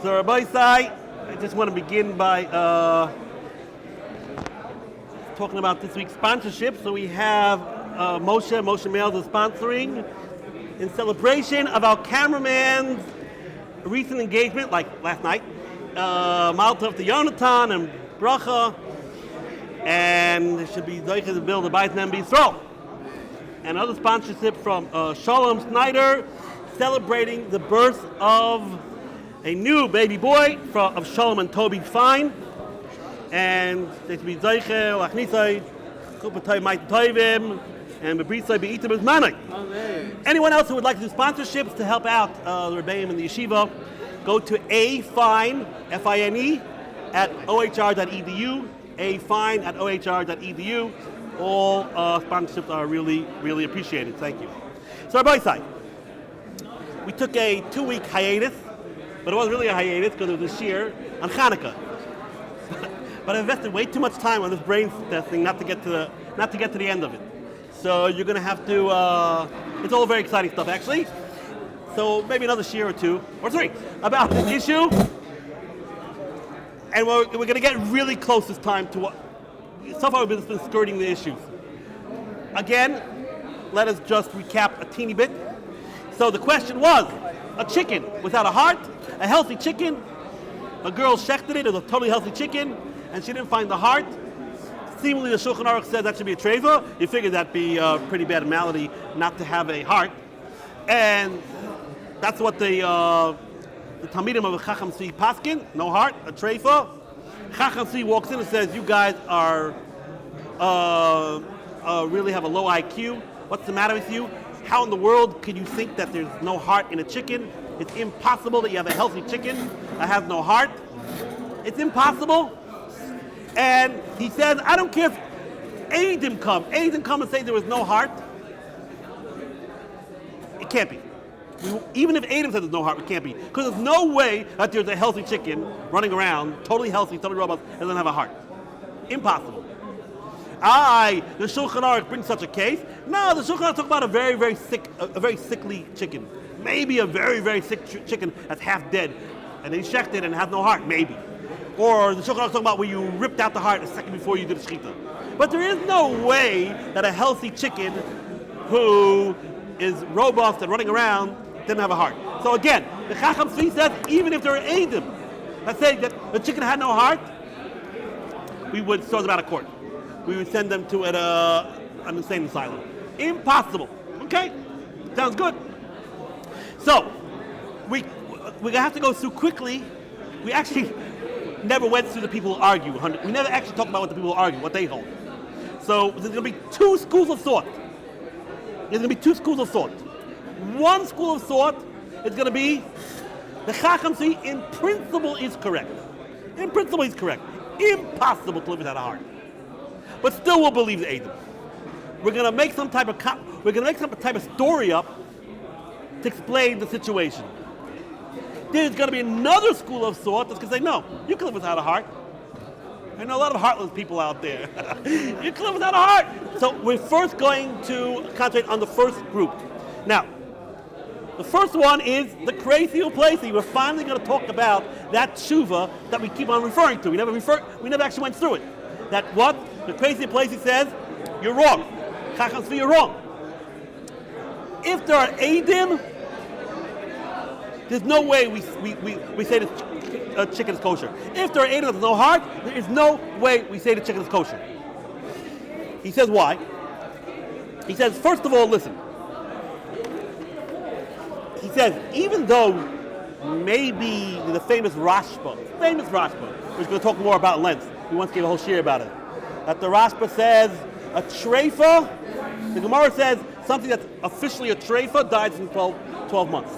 So Rabbi, I just want to begin by talking about this week's sponsorship. So we have Moshe Mails is sponsoring in celebration of our cameraman's recent engagement, like last night. Mal Tov to Yonatan and Bracha, and it should be Zoicha to build a Beit Nem B'Yisrael. And another sponsorship from Shalom Snyder, celebrating the birth of a new baby boy of Shalom and Toby Fine. And they should be Zoicha, Lachnisai, Kupatay Mait Toivim, and Bebrisai Be'itim Izmanai. Anyone else who would like to do sponsorships to help out the Rabbi and the Yeshiva, go to afine, F-I-N-E, at ohr.edu, afine at ohr.edu. All sponsorships are really, really appreciated. Thank you. So, Rabbi, we took a 2-week hiatus, but it wasn't really a hiatus because it was this year on Hanukkah. But I invested way too much time on this brain testing not to get to the end of it. So you're going to have to. It's all very exciting stuff, actually. So maybe another year or two or three about this issue, and we're going to get really close this time to what. So far, we've been skirting the issues. Again, let us just recap a teeny bit. So the question was, a chicken without a heart, a healthy chicken. A girl shechted it, it was a totally healthy chicken, and she didn't find the heart. Seemingly, the Shulchan Aruch said that should be a treifa. You figure that'd be a pretty bad malady not to have a heart. And that's what the Talmidim of Chacham Tzvi paskin, no heart, a treifa. Chacham Tzvi walks in and says, you guys are really have a low IQ. What's the matter with you? How in the world can you think that there's no heart in a chicken? It's impossible that you have a healthy chicken that has no heart. It's impossible. And he says, I don't care if Eidim come and say there was no heart. It can't be. Even if Eidim says there's no heart, it can't be. Because there's no way that there's a healthy chicken running around, totally healthy, totally robust, and doesn't have a heart. Impossible. The Shulchan Aruch brings such a case. No, the Shulchan Aruch talk about a very, very sickly chicken. Maybe a very, very sick chicken that's half dead, and they shecht it and has no heart, maybe. Or the Shulchan Aruch talking about where you ripped out the heart a second before you did a shechita. But there is no way that a healthy chicken who is robust and running around didn't have a heart. So again, the Chacham Tzvi says even if there are Eidim that say that the chicken had no heart, we would throw them out of court. We would send them to an insane asylum. Impossible. Okay? Sounds good. So, we're going to have to go through quickly. We actually never went through the people who argue. We never actually talked about what the people who argue, what they hold. So, there's going to be two schools of thought. One school of thought is going to be the Chacham Tzvi in principle is correct. Impossible to live without a heart. But still we'll believe the Eidim. We're going to make some type of story up to explain the situation. There's going to be another school of thought that's going to say, no, you can live without a heart. I know a lot of heartless people out there. You can live without a heart. So we're first going to concentrate on the first group. Now, the first one is the crazy Uplacey. We're finally going to talk about that tshuva that we keep on referring to. We never actually went through it. That what? The crazy Uplacey says, you're wrong. Chacham Tzvi, you're wrong. If there are Eidim, there's no way we say the chicken is kosher. If there are Eidim with no heart, there is no way we say the chicken is kosher. He says why? He says, first of all, listen. He says, even though maybe the famous Rashba, which we're going to talk more about in length. We once gave a whole shir about it. That the Rashba says a treifa, the Gemara says something that's officially a treifa dies in 12 months.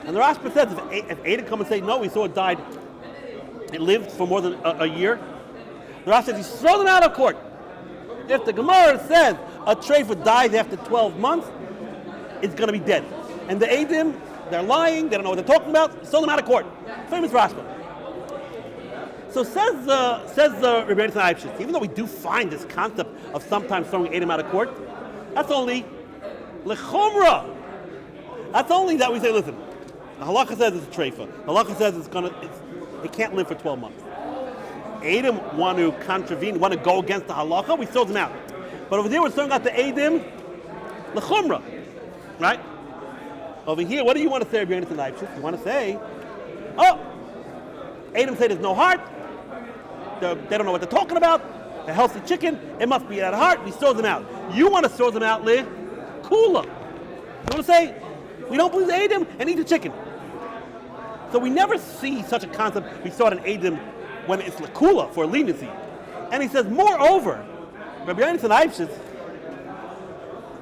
And the Rashba says if Eidim come and say, no, we saw it died, it lived for more than a year, the Rashba says, you throw them out of court. If the Gemara says a treifa dies after 12 months, it's going to be dead. And the Eidim, they're lying, they don't know what they're talking about, throw them out of court. Famous Rashba. So says the Rabbi Eibshitz, even though we do find this concept of sometimes throwing Eidim out of court, that's only lechomra. That's only that we say, listen, The Halacha says it's a treifa. The Halacha says it can't live for 12 months. Eidim want to contravene, want to go against the Halacha, we throw them out. But over there we're throwing out the Eidim l'chumra, right? Over here, what do you want to say, Rabbi Yonasan? You want to say, Eidim say there's no heart. They don't know what they're talking about. A healthy chicken, it must be at heart. We throw them out. You want to throw them out, li kula. You want to say, we don't believe the Eidim and eat the chicken. So we never see such a concept. We saw it in Eidim when it's lakula for leniency. And he says, moreover, Rabbi Yonasan,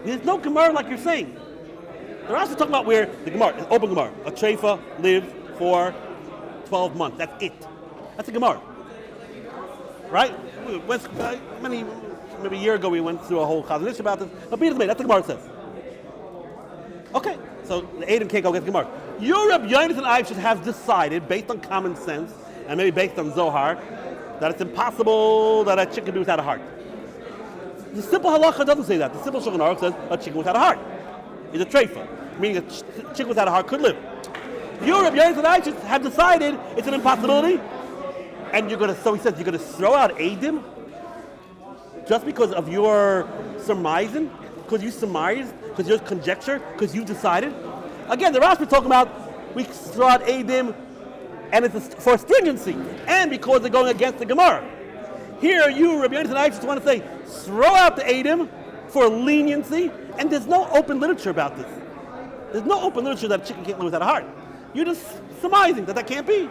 there's no Gemara like you're saying. They're also talking about where the Gemara, open Gemara, a treifa lives for 12 months. That's it. That's a Gemara. Right? Maybe a year ago we went through a whole chazanish about this. But be it as may, that's what the Gemara says. Okay, so the Eidim can't go against the Gemara. Your Rabbi Yonasan should have decided, based on common sense, and maybe based on Zohar, that it's impossible that a chicken without a heart. The simple halacha doesn't say that. The simple Shulchan Aruch says a chicken without a heart is a treifa, meaning a chicken without a heart could live. You, Rabbi Yonasan, have decided it's an impossibility, and so he says, you're going to throw out Eidim just because of your surmising, because you surmised, because your conjecture, because you decided. Again, the Rashi is talking about we throw out Eidim, and it's for stringency, and because they're going against the Gemara. Here, you, Rabbi Yonasan, just want to say, throw out the Eidim for leniency, and there's no open literature about this. There's no open literature that a chicken can't live without a heart. You're just surmising that can't be.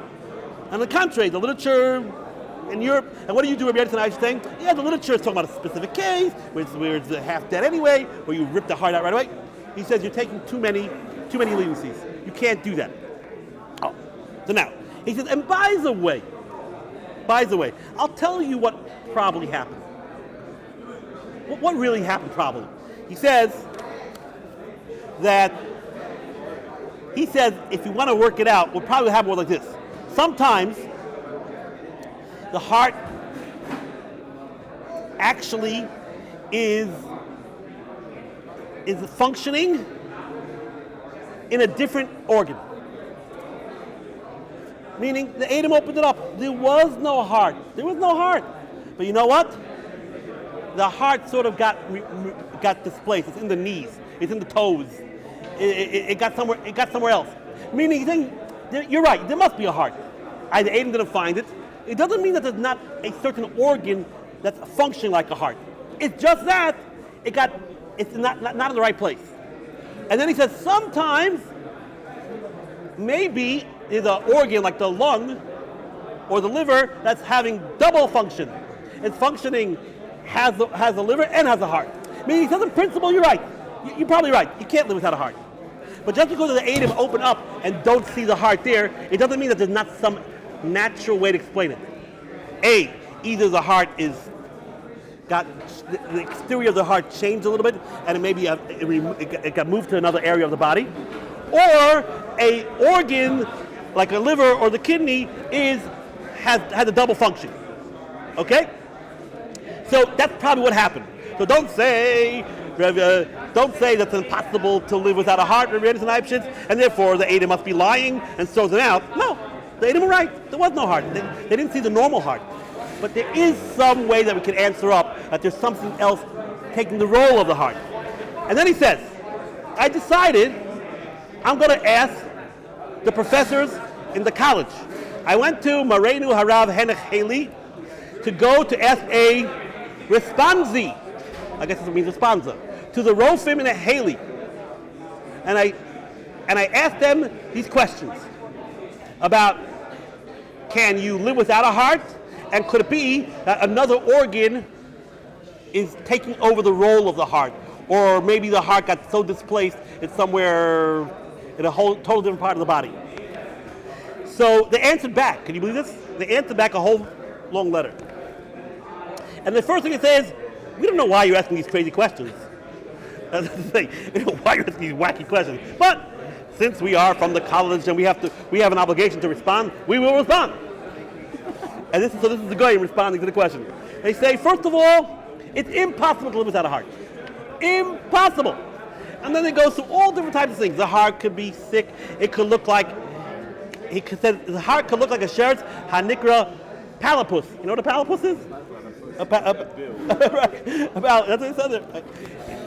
On the contrary, the literature in Europe, and what do you do, Rabbi Yonasan, saying? Yeah, the literature is talking about a specific case, where it's half dead anyway, where you rip the heart out right away. He says you're taking too many leniencies. You can't do that. So now, he says, and by the way, I'll tell you what probably happened. What really happened probably? He says if you want to work it out, we'll probably have more like this. Sometimes the heart actually is functioning in a different organ. Meaning the Eidim opened it up. There was no heart. But you know what? The heart sort of got displaced. It's in the knees. It's in the toes. It got somewhere else. Meaning, you're right. There must be a heart. The Eidim didn't find it. It doesn't mean that there's not a certain organ that's functioning like a heart. It's just that it's not in the right place. And then he says sometimes maybe there's an organ like the lung or the liver that's having double function. It's functioning, has a liver and has a heart. Meaning he says in principle, you're right. You're probably right. You can't live without a heart. But just because the Eidim open up and don't see the heart there, it doesn't mean that there's not some natural way to explain it. Either the heart got the exterior of the heart changed a little bit, and it got moved to another area of the body, or a organ like a liver or the kidney has a double function. Okay, so that's probably what happened. So don't say that it's impossible to live without a heart, and therefore the Eidim must be lying and throws it out. No, the Eidim were right. There was no heart. They didn't see the normal heart. But there is some way that we can answer up that there's something else taking the role of the heart. And then he says, I decided I'm going to ask the professors in the college. I went to Marenu Harav Henech Haley to go to ask a responsi, I guess it means responsa, to the Rofim in a Haley. And I asked them these questions about, can you live without a heart? And could it be that another organ is taking over the role of the heart? Or maybe the heart got so displaced it's somewhere in a whole total different part of the body. So they answered back. Can you believe this? They answered back a whole long letter. And the first thing it says, we don't know why you're asking these crazy questions. That's the thing. We don't know why you're asking these wacky questions. But since we are from the college and we have an obligation to respond, we will respond. And this is the guy responding to the question. They say, first of all, it's impossible to live without a heart. Impossible. And then it goes through all different types of things. The heart could be sick. It could look like, the heart could look like a sheretz hanikra palapus. You know what a palapus is? Right. That's what it says there.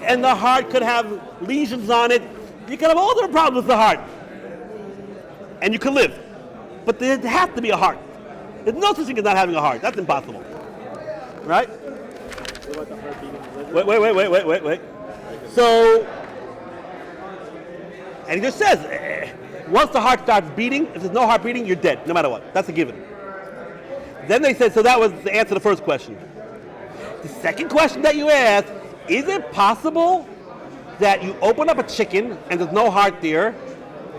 And the heart could have lesions on it. You can have all different problems with the heart. And you can live. But there has to be a heart. There's no such thing as not having a heart. That's impossible. Right? Wait. So, and he just says, once the heart starts beating, if there's no heart beating, you're dead, no matter what. That's a given. Then they said, so that was the answer to the first question. The second question that you asked, is it possible that you open up a chicken and there's no heart there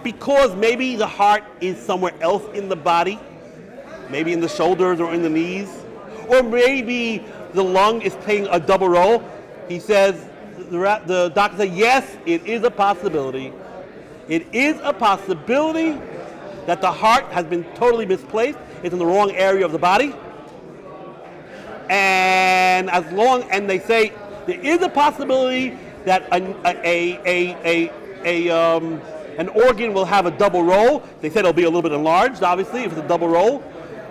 because maybe the heart is somewhere else in the body, maybe in the shoulders or in the knees, or maybe the lung is playing a double role? He says, the doctor said, yes, it is a possibility. It is a possibility that the heart has been totally misplaced. It's in the wrong area of the body. And they say there is a possibility that an organ will have a double role. They said it'll be a little bit enlarged, obviously, if it's a double role.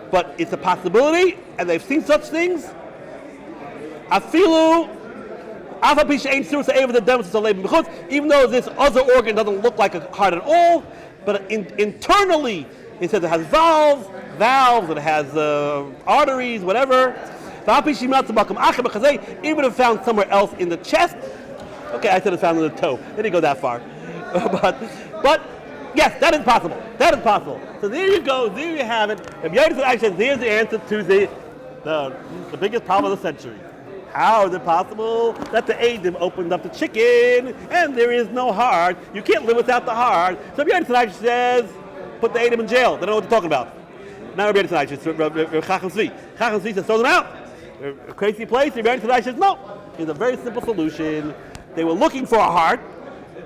But it's a possibility, and they've seen such things. Even though this other organ doesn't look like a heart at all, but internally, it says it has valves, it has arteries, whatever. Even if it's found somewhere else in the chest, okay, I said it's found in the toe. They didn't go that far. but yes, that is possible. That is possible. So there you go. There you have it. If Yeshivat Ohr Somayach says, here's the answer to the biggest problem of the century. How is it possible that the Adam opened up the chicken and there is no heart? You can't live without the heart. So Yeshivat Ohr Somayach says, put the Adam in jail. They don't know what they're talking about. Now Yeshivat Ohr Somayach, it's Chacham Tzvi. Chacham Tzvi says, throw them out. They're a crazy place. Yeshivat Ohr Somayach says, no. There's a very simple solution. They were looking for a heart,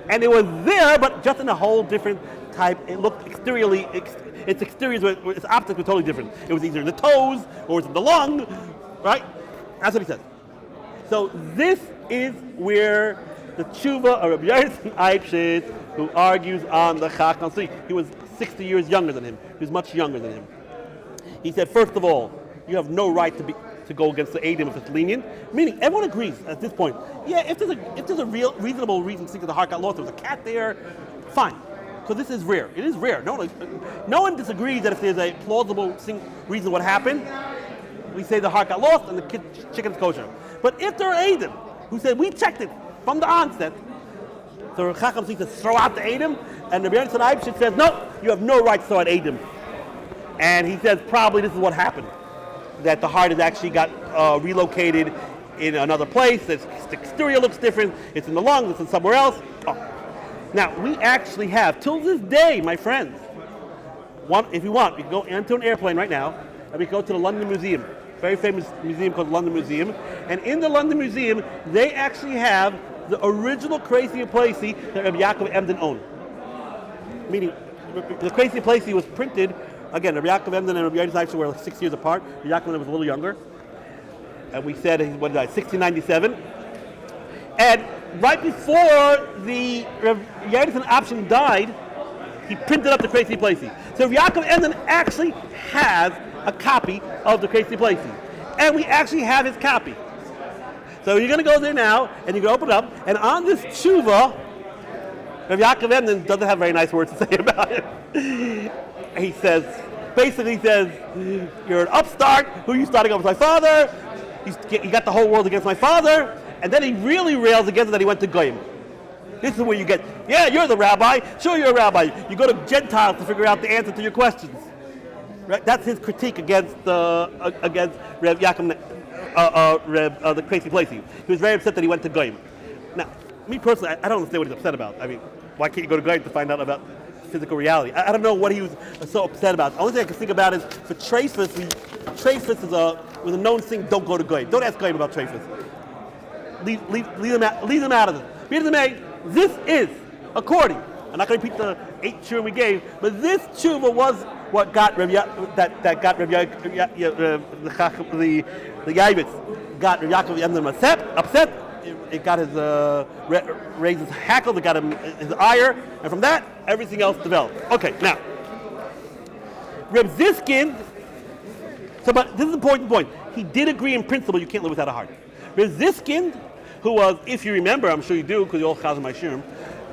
and it was there, but just in a whole different type. It looked exteriorly, its optics were totally different. It was either in the toes or it was in the lung, right? That's what he says. So this is where the tshuva of Rabbi Yochanan Eibschitz, who argues on the Chacham Tzvi, he was 60 years younger than him. He was much younger than him. He said, first of all, you have no right to go against the Adam if it's lenient. Meaning, everyone agrees at this point. Yeah, if there's a real reasonable reason to think that the heart got lost, there was a cat there, fine. Because this is rare. It is rare. No one disagrees that if there's a plausible reason what happened, we say the heart got lost and the chicken's kosher. But if there are Adam who said we checked it from the onset, so Chacham Tzvi says throw out the Adam, and Rabbi Yochanan Eibschitz says no, you have no right to throw out Adam. And he says probably this is what happened, that the heart has actually got relocated in another place. The exterior looks different. It's in the lungs. It's in somewhere else. Oh. Now we actually have till this day, my friends. If you want, you can go into an airplane right now, and we can go to the London Museum. Very famous museum called the London Museum. And in the London Museum, they actually have the original Crazy Placey that Rabbi Yaakov Emden owned. Meaning, the Crazy Placey was printed, again, Rabbi Yaakov Emden and Rabbi Yochanan Eibschitz were like 6 years apart. Rabbi Yaakov Emden was a little younger. And we said, what did I, 1697. And right before the Yochanan Eibschitz died, he printed up the Crazy Placey. So Rabbi Yaakov Emden actually has a copy of the Crazy Placey. And we actually have his copy. So you're going to go there now, and you're going to open it up, and on this tshuva, Rabbi Yaakov Emden doesn't have very nice words to say about it. He says, you're an upstart, who are you starting up with my father? You got the whole world against my father, and then he really rails against it that he went to Goyim. This is where you get, yeah, you're the rabbi, sure you're a rabbi. You go to Gentiles to figure out the answer to your questions. Right? That's his critique against Reb Yaakov, the Crazy Placey. He was very upset that he went to Goyim. Now, me personally, I don't understand what he's upset about. I mean, why can't you go to Goyim to find out about physical reality? I don't know what he was so upset about. The only thing I can think about is for Treifus, Treifus was a known thing, don't go to Goyim. Don't ask Goyim about Treifus. Leave them out of this. Read the May. This is, according, I'm not going to repeat the 8 tshuva we gave, but this tshuva was what got the Yaivitz got Rabbi Yaakov Emden upset, it got his raised his hackles, it got him his ire, and from that everything else developed. Okay, now Reb Ziskin. So, but this is an important point. He did agree in principle you can't live without a heart. Reb Ziskin, who was, if you remember, I'm sure you do because you all chazan my shirim,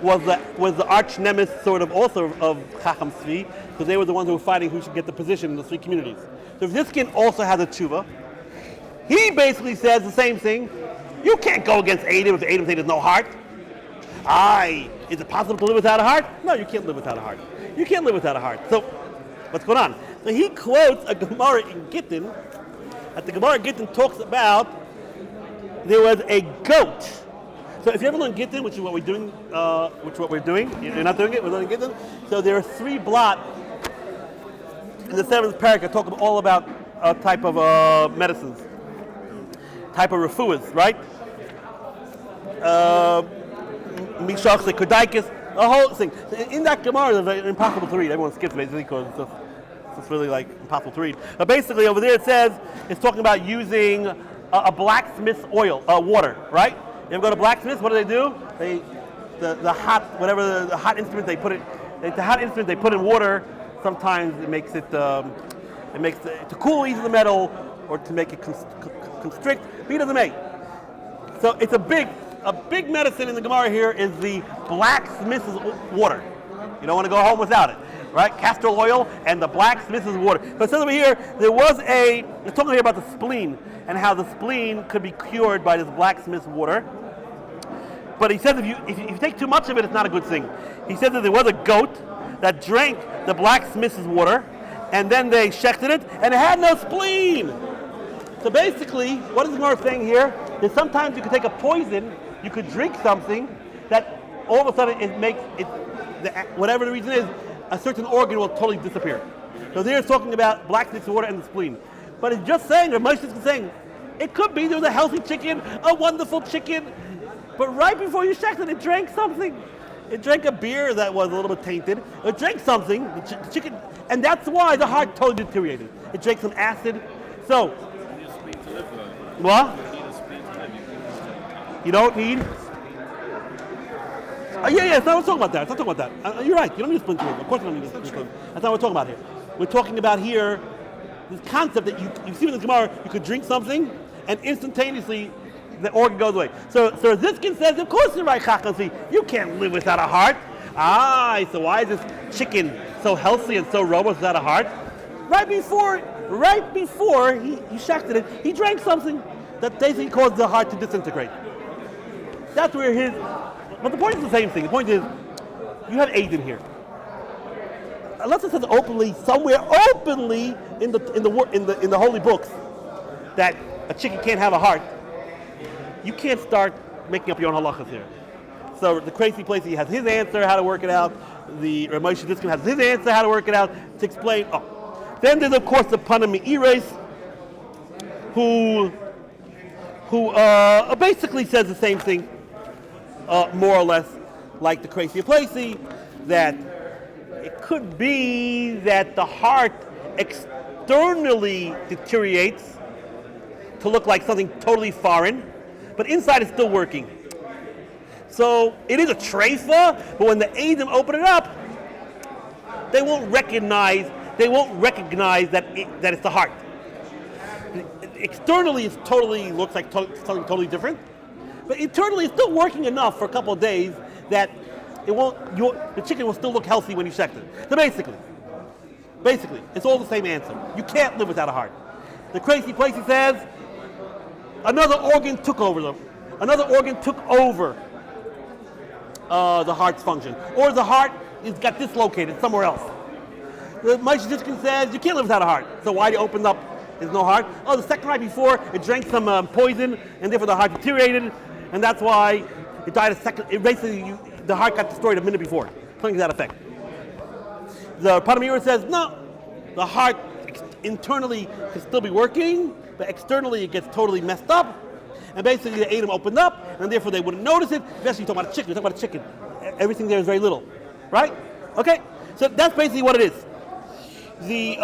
was the arch nemesis sort of also of Chacham Tzvi, because they were the ones who were fighting who should get the position in the three communities. So Ziskin also has a tshuva. He basically says the same thing. You can't go against Adam if Adam says there's no heart. Is it possible to live without a heart? No, you can't live without a heart. You can't live without a heart. So, what's going on? So he quotes a Gemara in Gittin, that the Gemara in Gittin talks about there was a goat. So if you ever learn Gittin, which is what we're doing, you're not doing it, we're learning Gittin. So there are 3 blot in the 7th paragraph talk all about a type of medicines, type of refuahs, right? Mishach, Kodaikas, the whole thing. In that Gemara, it's impossible to read. Everyone skips basically because it's really like impossible to read. But basically over there it says, it's talking about using a blacksmith's oil, water, right? You ever go to blacksmiths, what do? The hot instrument they put in water, sometimes it makes it, to cool either the metal or to make it constrict, but he doesn't make. So it's a big medicine in the Gemara here is the blacksmith's water. You don't want to go home without it, right? Castor oil and the blacksmith's water. So it says over here, it's talking here about the spleen and how the spleen could be cured by this blacksmith's water. But he says if you take too much of it, it's not a good thing. He says that there was a goat that drank the blacksmith's water, and then they shechted it, and it had no spleen. So basically, what is the Gemara saying here? Is sometimes you could take a poison, you could drink something that all of a sudden it makes it, whatever the reason is, a certain organ will totally disappear. So there it's talking about blacksmith's water and the spleen. But it's just saying, or Moshe is saying, it could be there was a healthy chicken, a wonderful chicken, but right before you checked it, it drank something. It drank a beer that was a little bit tainted. It drank something, the chicken, and that's why the heart totally deteriorated. It drank some acid. So, what? You don't need? Yeah, it's not what we're talking about that. It's not talking about that. You're right, you don't need a splinter. Of course you don't need a splinter. That's not what we're talking about here. We're talking about here this concept that you see in the Gemara, you could drink something and instantaneously the organ goes away. So Ziskin says, of course you're right, Chacham Tzvi. You can't live without a heart. So why is this chicken so healthy and so robust without a heart? Right before he shechted it, he drank something that basically caused the heart to disintegrate. That's where but the point is the same thing. The point is, you have Aiden here. Unless it says openly, somewhere openly in the holy books that a chicken can't have a heart, you can't start making up your own halachas here. So the crazy place, he has his answer how to work it out. The Moshe Diskin has his answer how to work it out to explain. Then there's of course the Pana Me'ires, who basically says the same thing, more or less like the crazy Placey, that it could be that the heart externally deteriorates to look like something totally foreign, but inside it's still working. So it is a treifa, but when the Eidim open it up, they won't recognize that it's the heart. Externally, it totally looks like something totally different, but internally, it's still working enough for a couple of days that the chicken will still look healthy when you check it. So basically, it's all the same answer. You can't live without a heart. The crazy place, he says, another organ took over the heart's function, or the heart got dislocated somewhere else. The Moshe Diskin says you can't live without a heart. So why you opened up? There's no heart. The second night before it drank some poison, and therefore the heart deteriorated, and that's why it died a second. The heart got destroyed a minute before. Something to that effect. The Panamira says no. The heart internally can still be working, but externally it gets totally messed up. And basically the Adam opened up, and therefore they wouldn't notice it. Especially talking about a chicken. You're talking about a chicken. Everything there is very little, right? Okay, so that's basically what it is. The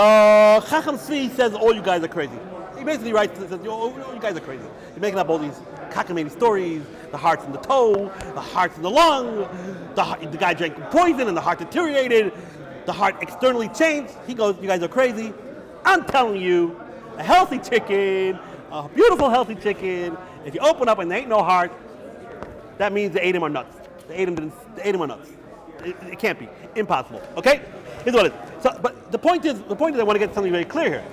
Chacham Tzvi says all you guys are crazy. basically writes, says, you guys are crazy. You're making up all these cockamamie stories, the heart's in the toe, the heart's in the lung, the guy drank poison and the heart deteriorated, the heart externally changed. He goes, you guys are crazy. I'm telling you, a healthy chicken, a beautiful healthy chicken, if you open up and there ain't no heart, that means they ate him or nuts. They ate him or nuts. It can't be. Impossible. Okay? Here's what it is. So, but the point is, I want to get something very clear here.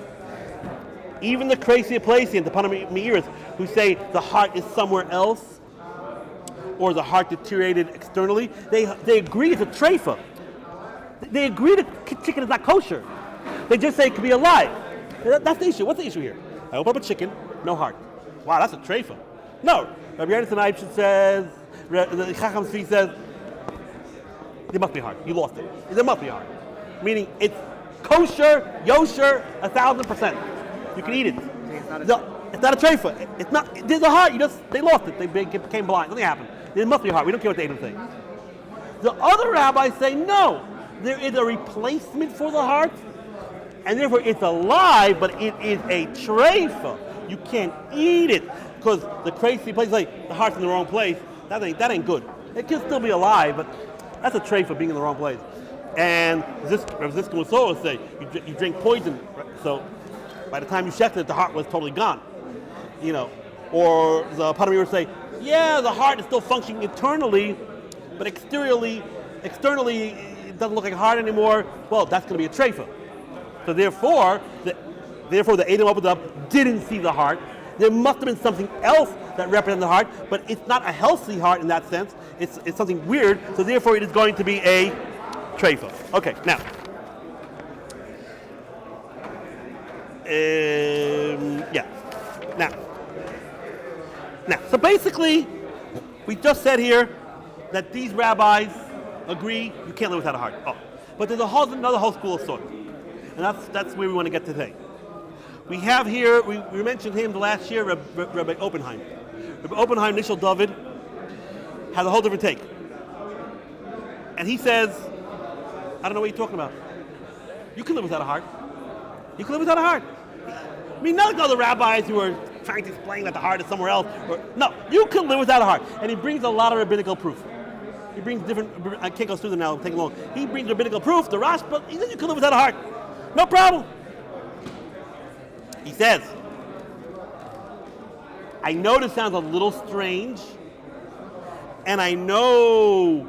Even the crazy Placians, the Panamiris, who say the heart is somewhere else, or the heart deteriorated externally, they agree it's a treifa. They agree the chicken is not kosher. They just say it could be alive. That's the issue. What's the issue here? I open up a chicken, no heart. Wow, that's a treifa. No. Rabbi Yerdison Eibshin says, the Chacham Tzvi says, there must be a heart. You lost it. There must be a heart. Meaning it's kosher, yosher, 1,000%. You can eat it. It's not a treifa. It's not. There's a heart. They lost it. They became blind. Nothing happened. There must be a heart. We don't care what the Adam thinks. The other rabbis say no. There is a replacement for the heart, and therefore it's alive, but it is a treifa. You can't eat it because the crazy place, like the heart's in the wrong place. That ain't good. It can still be alive, but that's a treifa being in the wrong place. And Rav Ziskin will also say you drink poison, so by the time you checked it, the heart was totally gone. Or the Panamir would say, yeah, the heart is still functioning internally, but externally it doesn't look like a heart anymore. Well, that's going to be a treifa. So therefore the Adam opened up, didn't see the heart. There must have been something else that represented the heart, but it's not a healthy heart in that sense. It's something weird. So therefore, it is going to be a treifa. Okay, now. Now, so basically, we just said here that these rabbis agree you can't live without a heart. Oh, but there's another whole school of thought, and that's where we want to get today. We have here, we mentioned him the last year, Rabbi Oppenheim. Rabbi Oppenheim, Nishal David, has a whole different take. And he says, I don't know what you're talking about. You can live without a heart. You can live without a heart. I mean, not like other rabbis who are trying to explain that the heart is somewhere else. No, you can live without a heart. And he brings a lot of rabbinical proof. He brings I can't go through them now, it'll take long. He brings rabbinical proof, the Rash, but he says you can live without a heart. No problem. He says, I know this sounds a little strange, and I know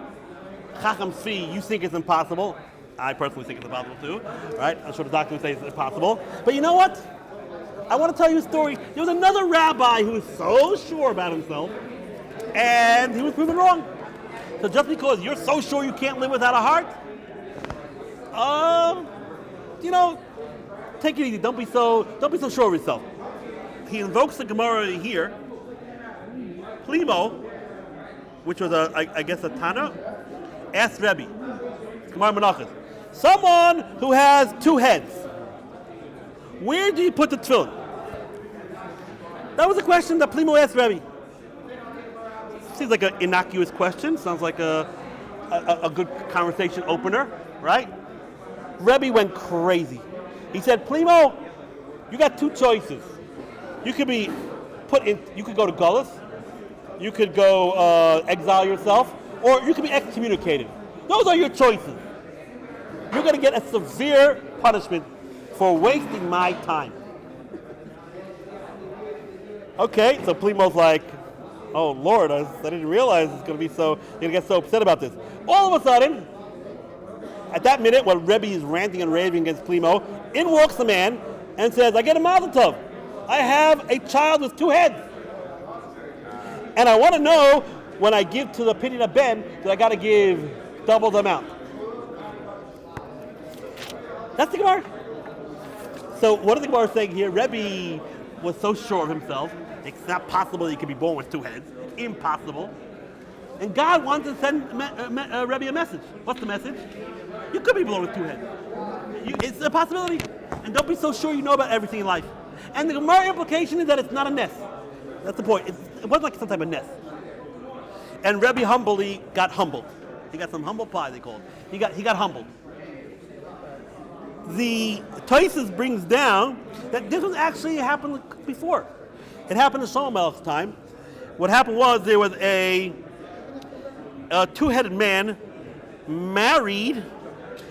Chacham Tzvi, you think it's impossible. I personally think it's impossible too, right? I'm sure the doctor would say it's impossible. But you know what? I want to tell you a story. There was another rabbi who was so sure about himself, and he was proven wrong. So just because you're so sure you can't live without a heart, take it easy. Don't be so sure of yourself. He invokes the Gemara here. Plimo, which was I guess a Tana, asked Rabbi, Gemara Menachos, someone who has two heads, where do you put the tefillin? That was a question that Plimo asked Rabbi. Seems like an innocuous question. Sounds like a good conversation opener, right? Rabbi went crazy. He said, Plimo, you got two choices. You could be you could go to Gullus, you could go exile yourself, or you could be excommunicated. Those are your choices. You're going to get a severe punishment for wasting my time. Okay, so Plimo's like, oh Lord, I didn't realize it's going to be you're going to get so upset about this. All of a sudden, at that minute, when Rebbe is ranting and raving against Plimo, in walks the man and says, I get a mazel tov. I have a child with two heads. And I want to know, when I give to the Pidyon Ben, that I got to give double the amount. That's the Gemara. So what is the Gemara saying here? Rebbe was so sure of himself, it's not possible that he could be born with two heads. Impossible. And God wanted to send Rebbe a message. What's the message? You could be born with two heads. It's a possibility. And don't be so sure you know about everything in life. And the Gemara implication is that it's not a nest. That's the point. It wasn't like some type of nest. And Rebbe humbly got humbled. He got some humble pie, they call it. He got humbled. the Tosfos brings down that this was actually happened before. It happened in Shlomo Melech's time. What happened was there was a two-headed man married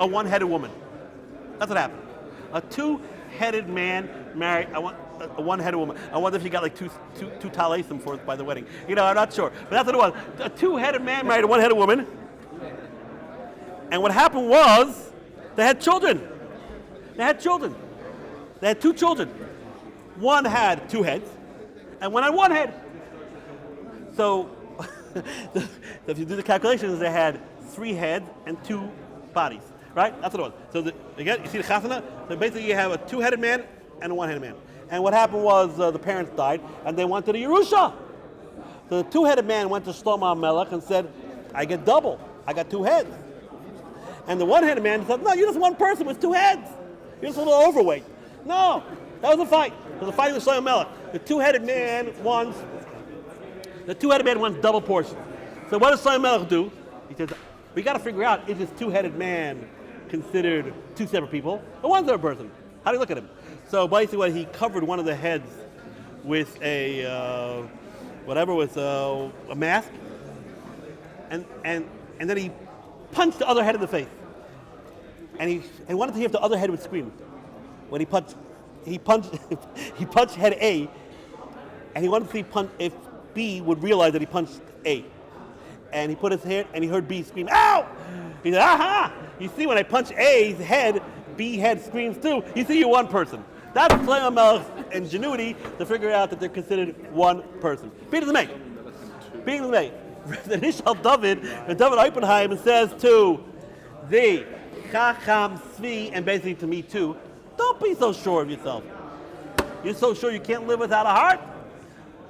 a one-headed woman. That's what happened. A two-headed man married a one-headed woman. I wonder if he got like two talasim for it by the wedding. I'm not sure. But that's what it was. A two-headed man married a one-headed woman. And what happened was they had children. They had two children. One had two heads, and one had one head. So if you do the calculations, they had three heads and two bodies, right? That's what it was. So again, you see the chasana? So basically you have a two-headed man and a one-headed man. And what happened was the parents died, and they wanted a Yerusha. So the two-headed man went to Shlomo Melech and said, I get double. I got two heads. And the one-headed man said, no, you're just one person with two heads. You're just a little overweight. No, that was a fight. It was a fight with Shlomo Melech. The two-headed man wants double portion. So what does Shlomo Melech do? He says, we got to figure out, is this two-headed man considered two separate people or one separate person? How do you look at him? So basically he covered one of the heads with a mask, and then he punched the other head in the face. And he wanted to hear if the other head would scream. When he punched head A, and he wanted to see if B would realize that he punched A. And he put his hand, and he heard B scream, ow! He said, aha! You see, when I punch A's head, B head screams too. You see, you're one person. That's Shlomo Melech's ingenuity to figure out that they're considered one person. Being the May. The Nishal David Oppenheim says to the Chacham Tzvi, and basically to me too, don't be so sure of yourself. You're so sure you can't live without a heart?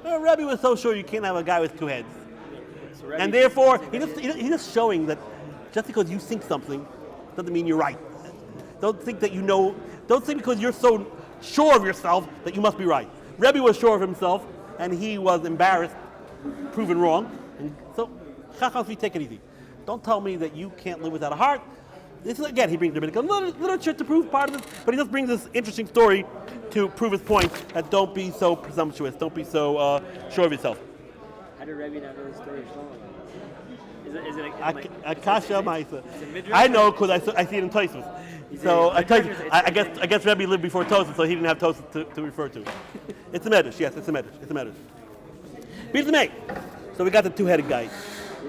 Rabbi was so sure you can't have a guy with two heads. So and therefore, he's just showing that just because you think something doesn't mean you're right. Don't think because you're so sure of yourself that you must be right. Rabbi was sure of himself, and he was embarrassed, proven wrong. And so, Chacham Tzvi, take it easy. Don't tell me that you can't live without a heart. This is, again, he brings rabbinical literature to prove part of this, but he just brings this interesting story to prove his point that don't be so presumptuous, don't be so sure of yourself. How did Rabbi not know the story of Shlomo? Is it Akasha Ma'isa? I know because I see it in Tosfos. So I guess Rabbi lived before Tosfos, so he didn't have Tosfos to refer to. It's a medrash, yes, it's a medrash. Here's the mate. So we got the two-headed guy.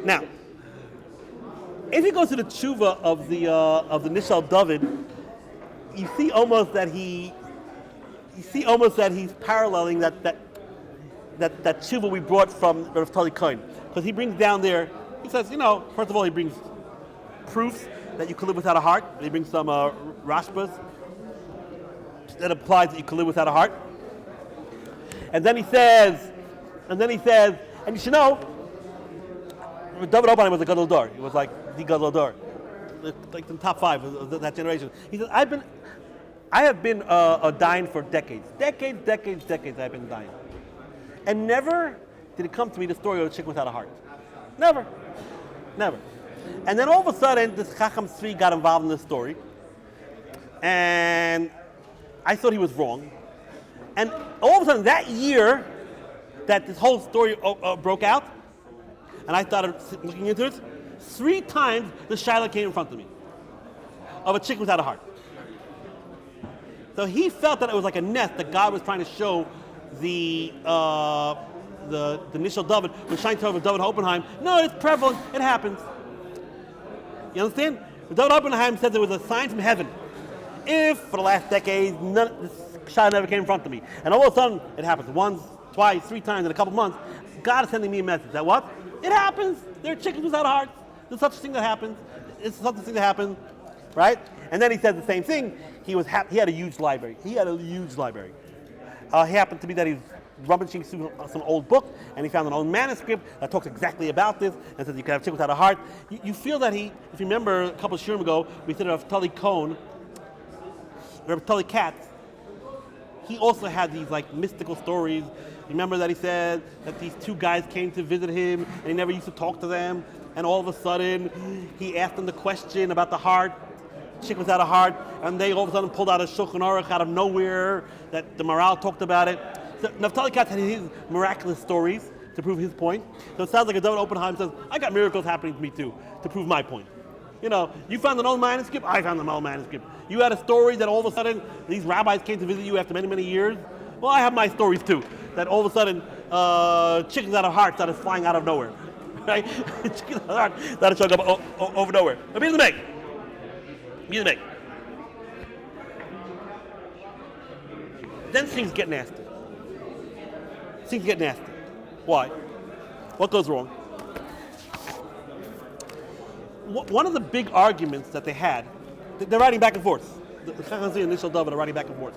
Now, if you go to the tshuva of the Nishal David, you see almost that he's paralleling that tshuva we brought from Rav Tali Cohen, because he brings down there. He says, first of all, he brings proofs that you can live without a heart. He brings some rashbas that applies that you can live without a heart. And then he says, and you should know, David Obanai was a gadol dor. He was like the gadol dor, like the top five of that generation. He says, I have been a dying for decades. I've been dying, and never did it come to me the story of a chick without a heart. Never. And then all of a sudden, this Chacham Tzvi got involved in this story, and I thought he was wrong. And all of a sudden, that year that this whole story broke out, and I started looking into it, 3 times the shaila came in front of me of a chick without a heart. So he felt that it was like a nest that God was trying to show the initial David, the Shain Tov of David Oppenheim. No, it's prevalent. It happens. You understand? David Oppenheim said there was a sign from heaven. If for the last decade, this shaila never came in front of me, and all of a sudden it happens once, twice, 3 times in a couple months, God is sending me a message that what? It happens. There are chickens without hearts. There's such a thing that happens. It's such a thing that happens, right? And then he said the same thing. He had a huge library. He happened to be that he was rummaging through some old book, and he found an old manuscript that talks exactly about this, and says you can have a chick without a heart. You feel that if you remember a couple of shurim ago, we said of Tali Cohen, Rabbi Tali Katz, he also had these like mystical stories. Remember that he said that these 2 guys came to visit him, and he never used to talk to them, and all of a sudden he asked them the question about the heart chick without a heart, and they all of a sudden pulled out a Shulchan Aruch out of nowhere that the Maral talked about it. So Naftali Katz had his miraculous stories to prove his point. So it sounds like a David Oppenheim says, I got miracles happening to me too, to prove my point. You know, you found an old manuscript, I found an old manuscript. You had a story that all of a sudden these rabbis came to visit you after many, many years. Well, I have my stories too, that all of a sudden chickens out of hearts started flying out of nowhere. Right? Chickens out of hearts started showing up over nowhere. But be the make. Then things get nasty. Why? What goes wrong? One of the big arguments that they had, they're writing back and forth. The Chachamim and Nishal David are writing back and forth.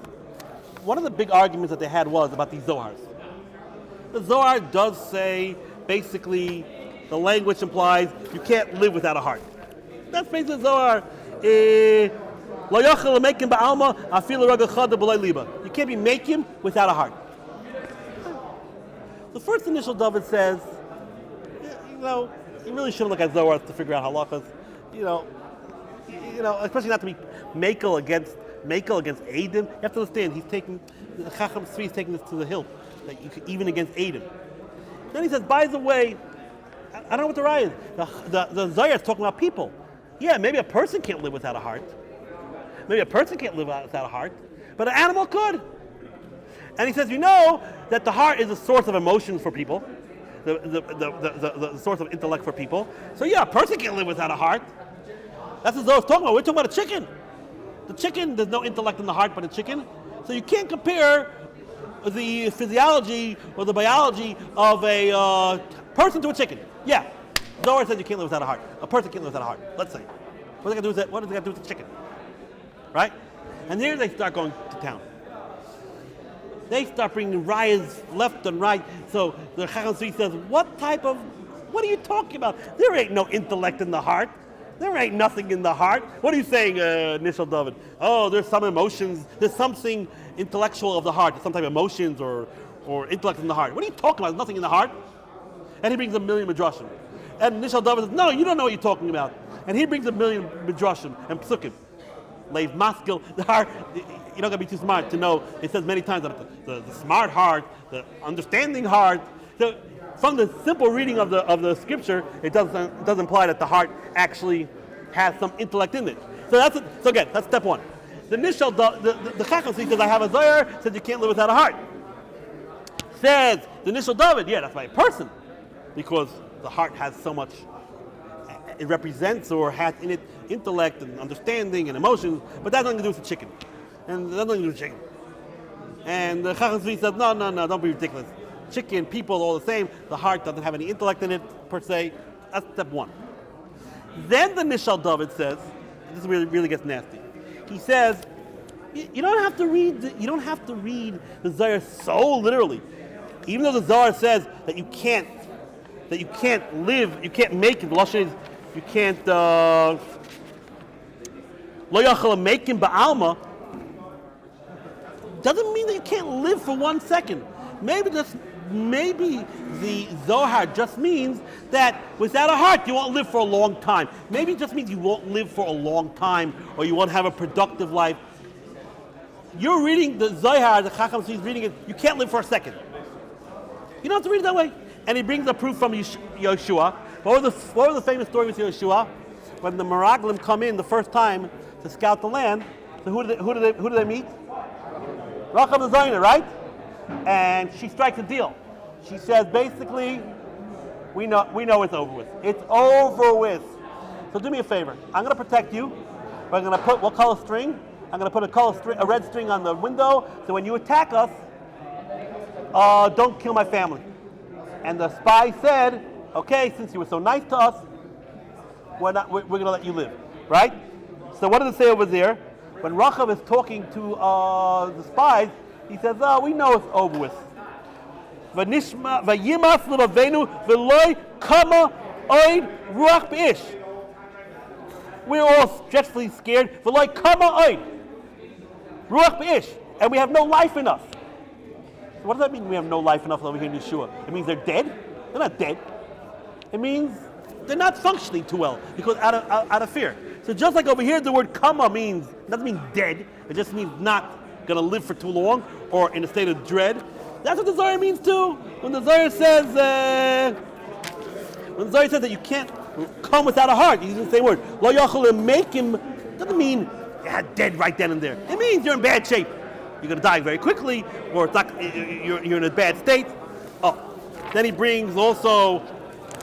One of the big arguments that they had was about these Zohars. The Zohar does say, basically, the language implies you can't live without a heart. That's basically the Zohar. You can't be making without a heart. The first initial David says, you know, you really shouldn't look at Zohar to figure out halachas. You know, especially not to be makel against Adam. You have to understand, the Chacham Tzvi is taking this to the hill, that you could, even against Adam. Then he says, by the way, I don't know what the raya is. The Zohar is talking about people. Yeah, maybe a person can't live without a heart. But an animal could. And he says, you know that the heart is a source of emotions for people, the source of intellect for people. So yeah, a person can't live without a heart. That's what Zohar's talking about. We're talking about a chicken. The chicken, there's no intellect in the heart but a chicken. So you can't compare the physiology or the biology of a person to a chicken. Yeah, Zohar says you can't live without a heart. A person can't live without a heart, let's say. What does it got to do with the chicken? Right? And here they start going to town. They start bringing riots left and right. So the Chacham Tzvi says, what are you talking about? There ain't no intellect in the heart. There ain't nothing in the heart. What are you saying, Nishal David? Oh, there's some emotions. There's something intellectual of the heart. There's some type of emotions or intellect in the heart. What are you talking about? There's nothing in the heart. And he brings a million midrashim. And Nishal David says, no, you don't know what you're talking about. And he brings a million midrashim and psukim. Leiv maskil, the heart, you're not going to be too smart to know. It says many times that the smart heart, the understanding heart. So from the simple reading of the scripture, it does imply that the heart actually has some intellect in it. So again, that's step one. The Chacham says, I have a Zohar, says you can't live without a heart. Says the Nishal David, yeah, that's by a person, because the heart has so much. It represents or has in it intellect and understanding and emotions, but that has nothing to do with the chicken. And that has nothing to do with chicken. And the Chacham Tzvi says, no, don't be ridiculous. Chicken, people, all the same. The heart doesn't have any intellect in it, per se. That's step one. Then the Nishal David says, this really gets nasty. He says, you don't have to read the Zohar so literally. Even though the Zohar says that you can't live, you can't make it. The Lashon is, you can't lo yachal making ba'alma. Doesn't mean that you can't live for 1 second. Maybe the Zohar just means that without a heart you won't live for a long time. Maybe it just means you won't live for a long time, or you won't have a productive life. You're reading the Zohar, the Chacham Tzvi is reading it, you can't live for a second. You don't have to read it that way. And he brings a proof from Yeshua. What was the famous story with Yeshua? When the Meraglim come in the first time to scout the land, so who do they meet? Rachel the Zayner, right? And she strikes a deal. She says, basically, we know it's over with. It's over with. So do me a favor. I'm going to protect you. We're going to put, what color string? I'm going to put a red string on the window, so when you attack us, don't kill my family. And the spy said, okay, since you were so nice to us, we're going to let you live, right? So what does it say over there? When Rachav is talking to the spies, he says, we know it's over with. Vayimas l'Ravenu v'loy kama oid ruach b'ish. We're all dreadfully scared. V'loy kama oid ruach b'ish, and we have no life in us. So what does that mean? We have no life in us over here in Yeshua. It means they're dead. They're not dead. It means they're not functioning too well because out of fear. So just like over here, the word kama doesn't mean dead. It just means not going to live for too long or in a state of dread. That's what the Zohar means too. When the Zohar says that you can't come without a heart, he uses the same word. Lo yachol make him doesn't mean dead right then and there. It means you're in bad shape. You're going to die very quickly, or it's not, you're in a bad state. Oh, then he brings also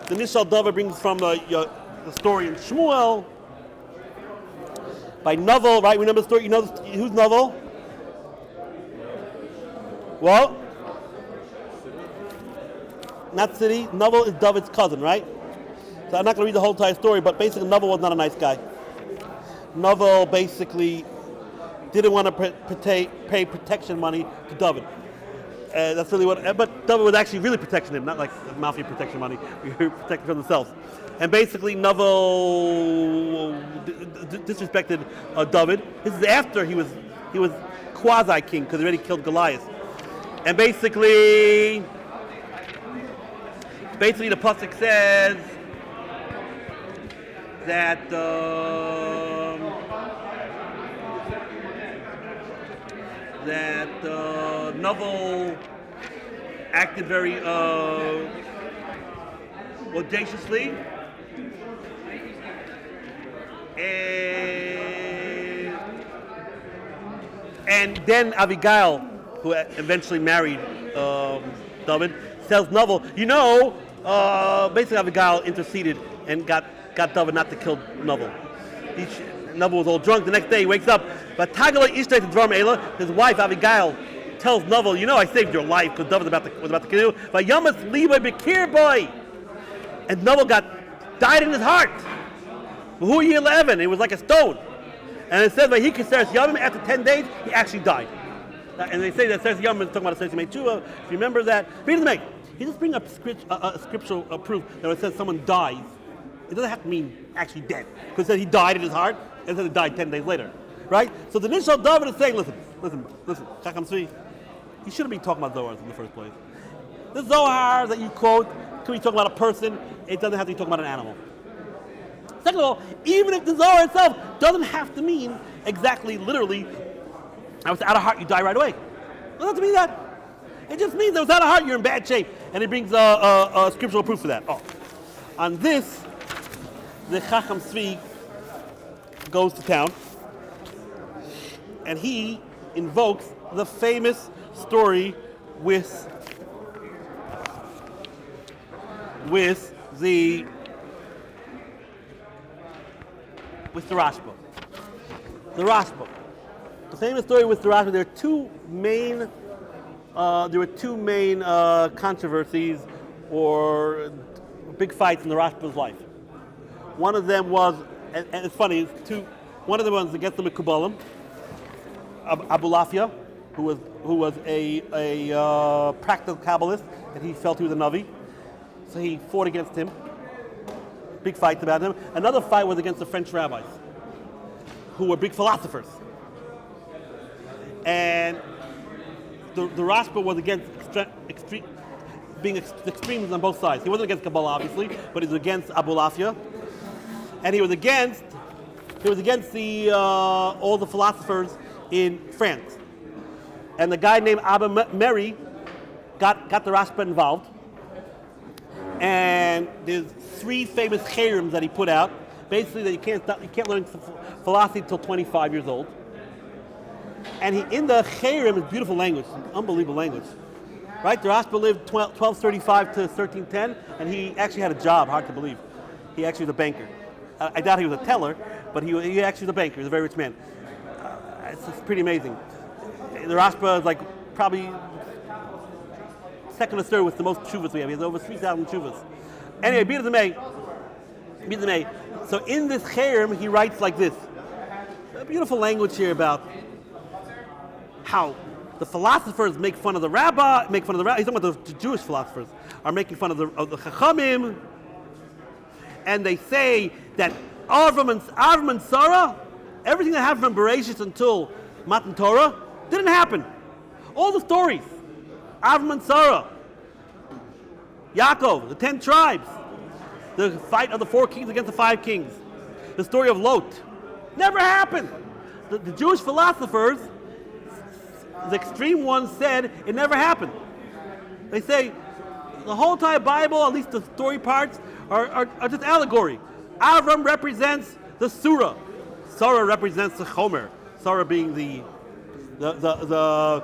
the Nishal Dava brings from the story in Shmuel by Novel, right? We know the story. You know who's Novel? Well, not City. Novel is David's cousin, right? So I'm not going to read the whole entire story, but basically Novel was not a nice guy. Novel basically didn't want to pay protection money to David. That's really but David was actually really protecting him, not like mafia protection money. We were protecting from themselves. And basically Novel disrespected David. This is after he was quasi-king because he already killed Goliath. And basically the pasuk says that Novel acted very audaciously, and then Abigail, who eventually married David, tells Novel, basically Abigail interceded and got David not to kill Novel. Novel was all drunk. The next day he wakes up, but his wife Abigail tells Novel, I saved your life because David was about to kill you. But Yamas Liba Bekir boy, and Novel died in his heart. Who 11? It was like a stone, and it says by he considers Yamim after 10 days he actually died. And they say that says Yamim talking about a Sesi Mechuva. If you remember that, read the Meg. He just brings up a scriptural proof that when it says someone dies, it doesn't have to mean actually dead, because it says he died in his heart, and it says he died 10 days later, right? So the Nishal David is saying, listen, Chacham Tzvi, you shouldn't be talking about Zohars in the first place. The Zohar that you quote could be talking about a person, it doesn't have to be talking about an animal. Second of all, even if the Zohar itself doesn't have to mean exactly, literally, without a heart you die right away. It doesn't have to mean that. It just means that without a heart you're in bad shape, and it brings a scriptural proof for that. On this, the Chacham Tzvi goes to town, and he invokes the famous story with the Rashba. The Rashba. The famous story with the Rashba. There were two main controversies or big fights in the Rashba's life. One of them was, and it's funny, one of them was against the Mekubalim, Abulafia, who was a practical Kabbalist, and he felt he was a Navi. So he fought against him. Big fights about him. Another fight was against the French rabbis, who were big philosophers. And the Rashba was against extremes on both sides. He wasn't against Kabbalah, obviously, but he was against Abulafia. And he was against all the philosophers in France. And the guy named Abba Meri got the Rashba involved. And there's 3 famous chayrims that he put out. Basically, that you can't learn philosophy until 25 years old. And in the chayrim is beautiful language, unbelievable language. Right? The Rashba lived 1235 to 1310, and he actually had a job, hard to believe. He actually was a banker. I doubt he was a teller, but he actually was a banker. He was a very rich man. It's pretty amazing. The Rashba is like probably second or third with the most tshuvas we have. He has over 3,000 tshuvas. Anyway, be it as it may. So in this chayrim, he writes like this. A beautiful language here about how the philosophers make fun of the rabbi. He's talking about the Jewish philosophers are making fun of the chachamim, and they say that Avram and Sarah, everything that happened from Bereshit until Matan Torah, didn't happen. All the stories, Avram and Sarah, Yaakov, the 10 tribes, the fight of the 4 kings against the 5 kings, the story of Lot, Never happened. The Jewish philosophers, the extreme ones, said it never happened. They say the whole entire Bible, at least the story parts, are just allegory. Avram represents the Surah. Sarah represents the Chomer. Sarah being the Avram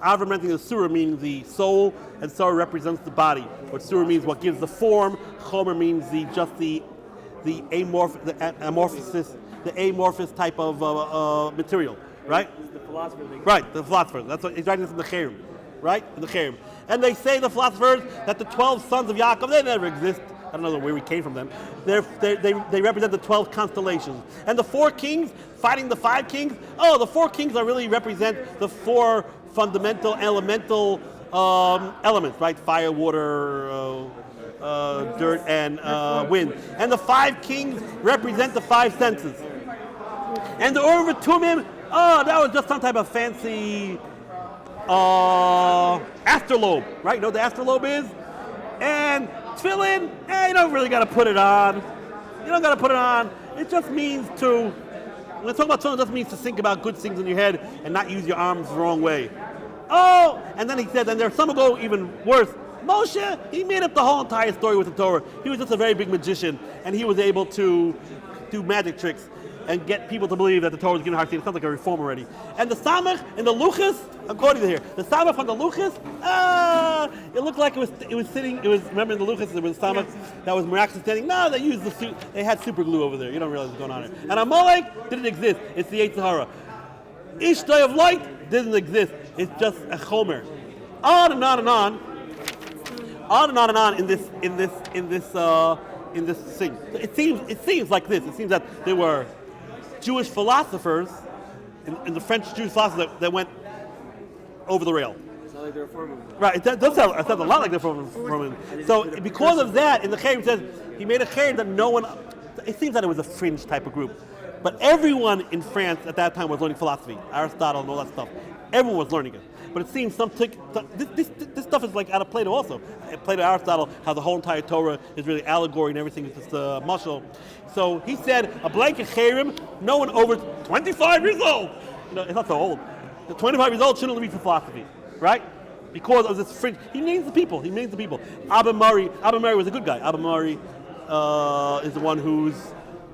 representing the Surah meaning the soul, and Sarah represents the body. What Surah means what gives the form. Chomer means the amorphous type of material, right? The philosopher thing. Right, the philosophers. That's what he's writing this in the Cherem, right? In the Cherem. And they say, the philosophers, that the 12 sons of Yaakov, they never exist. I don't know where we came from them. They represent the 12 constellations. And the 4 kings fighting the 5 kings, the 4 kings are really represent the 4 fundamental elemental elements, right? Fire, water, dirt, and wind. And the 5 kings represent the 5 senses. And the Or Tumim, that was just some type of fancy astrolabe, right? You know what the astrolabe is? And tefillin, you don't really got to put it on. You don't got to put it on. It just means to, when I talk about tefillin, it just means to think about good things in your head and not use your arms the wrong way. And then he said, and there's some who go even worse. Moshe, he made up the whole entire story with the Torah. He was just a very big magician, and he was able to do magic tricks and get people to believe that the Torah was given hard to see. It sounds like a reform already. And the Samach and the Luchas, according to here, the Samach on the Luchas, it looked like it was sitting. It was, remember in the Luchas there was a Samach that was miraculously standing. No, they had super glue over there. You don't realize what's going on here. And Amalek didn't exist. It's the Yetzer Hara. Ishtay of light didn't exist. It's just a Chomer. On and on and on. On and on and on in this thing. It seems like this. It seems that there were Jewish philosophers, in the French Jewish philosophers that went over the rail. It's not like they're reforming. Right, it does sound a lot like they're reforming. So because of that, in the Cherem says, he made a Cherem that no one, it seems that it was a fringe type of group. But everyone in France at that time was learning philosophy, Aristotle and all that stuff. Everyone was learning it. But it seems this stuff is like out of Plato also. Plato, Aristotle, how the whole entire Torah is really allegory and everything is just mashal. So he said a blanket cherem, no one over 25 years old. It's not so old. The 25 years old shouldn't read for philosophy, right? Because of this fringe. He names the people. Abba Mari was a good guy. Abba Mari is the one who's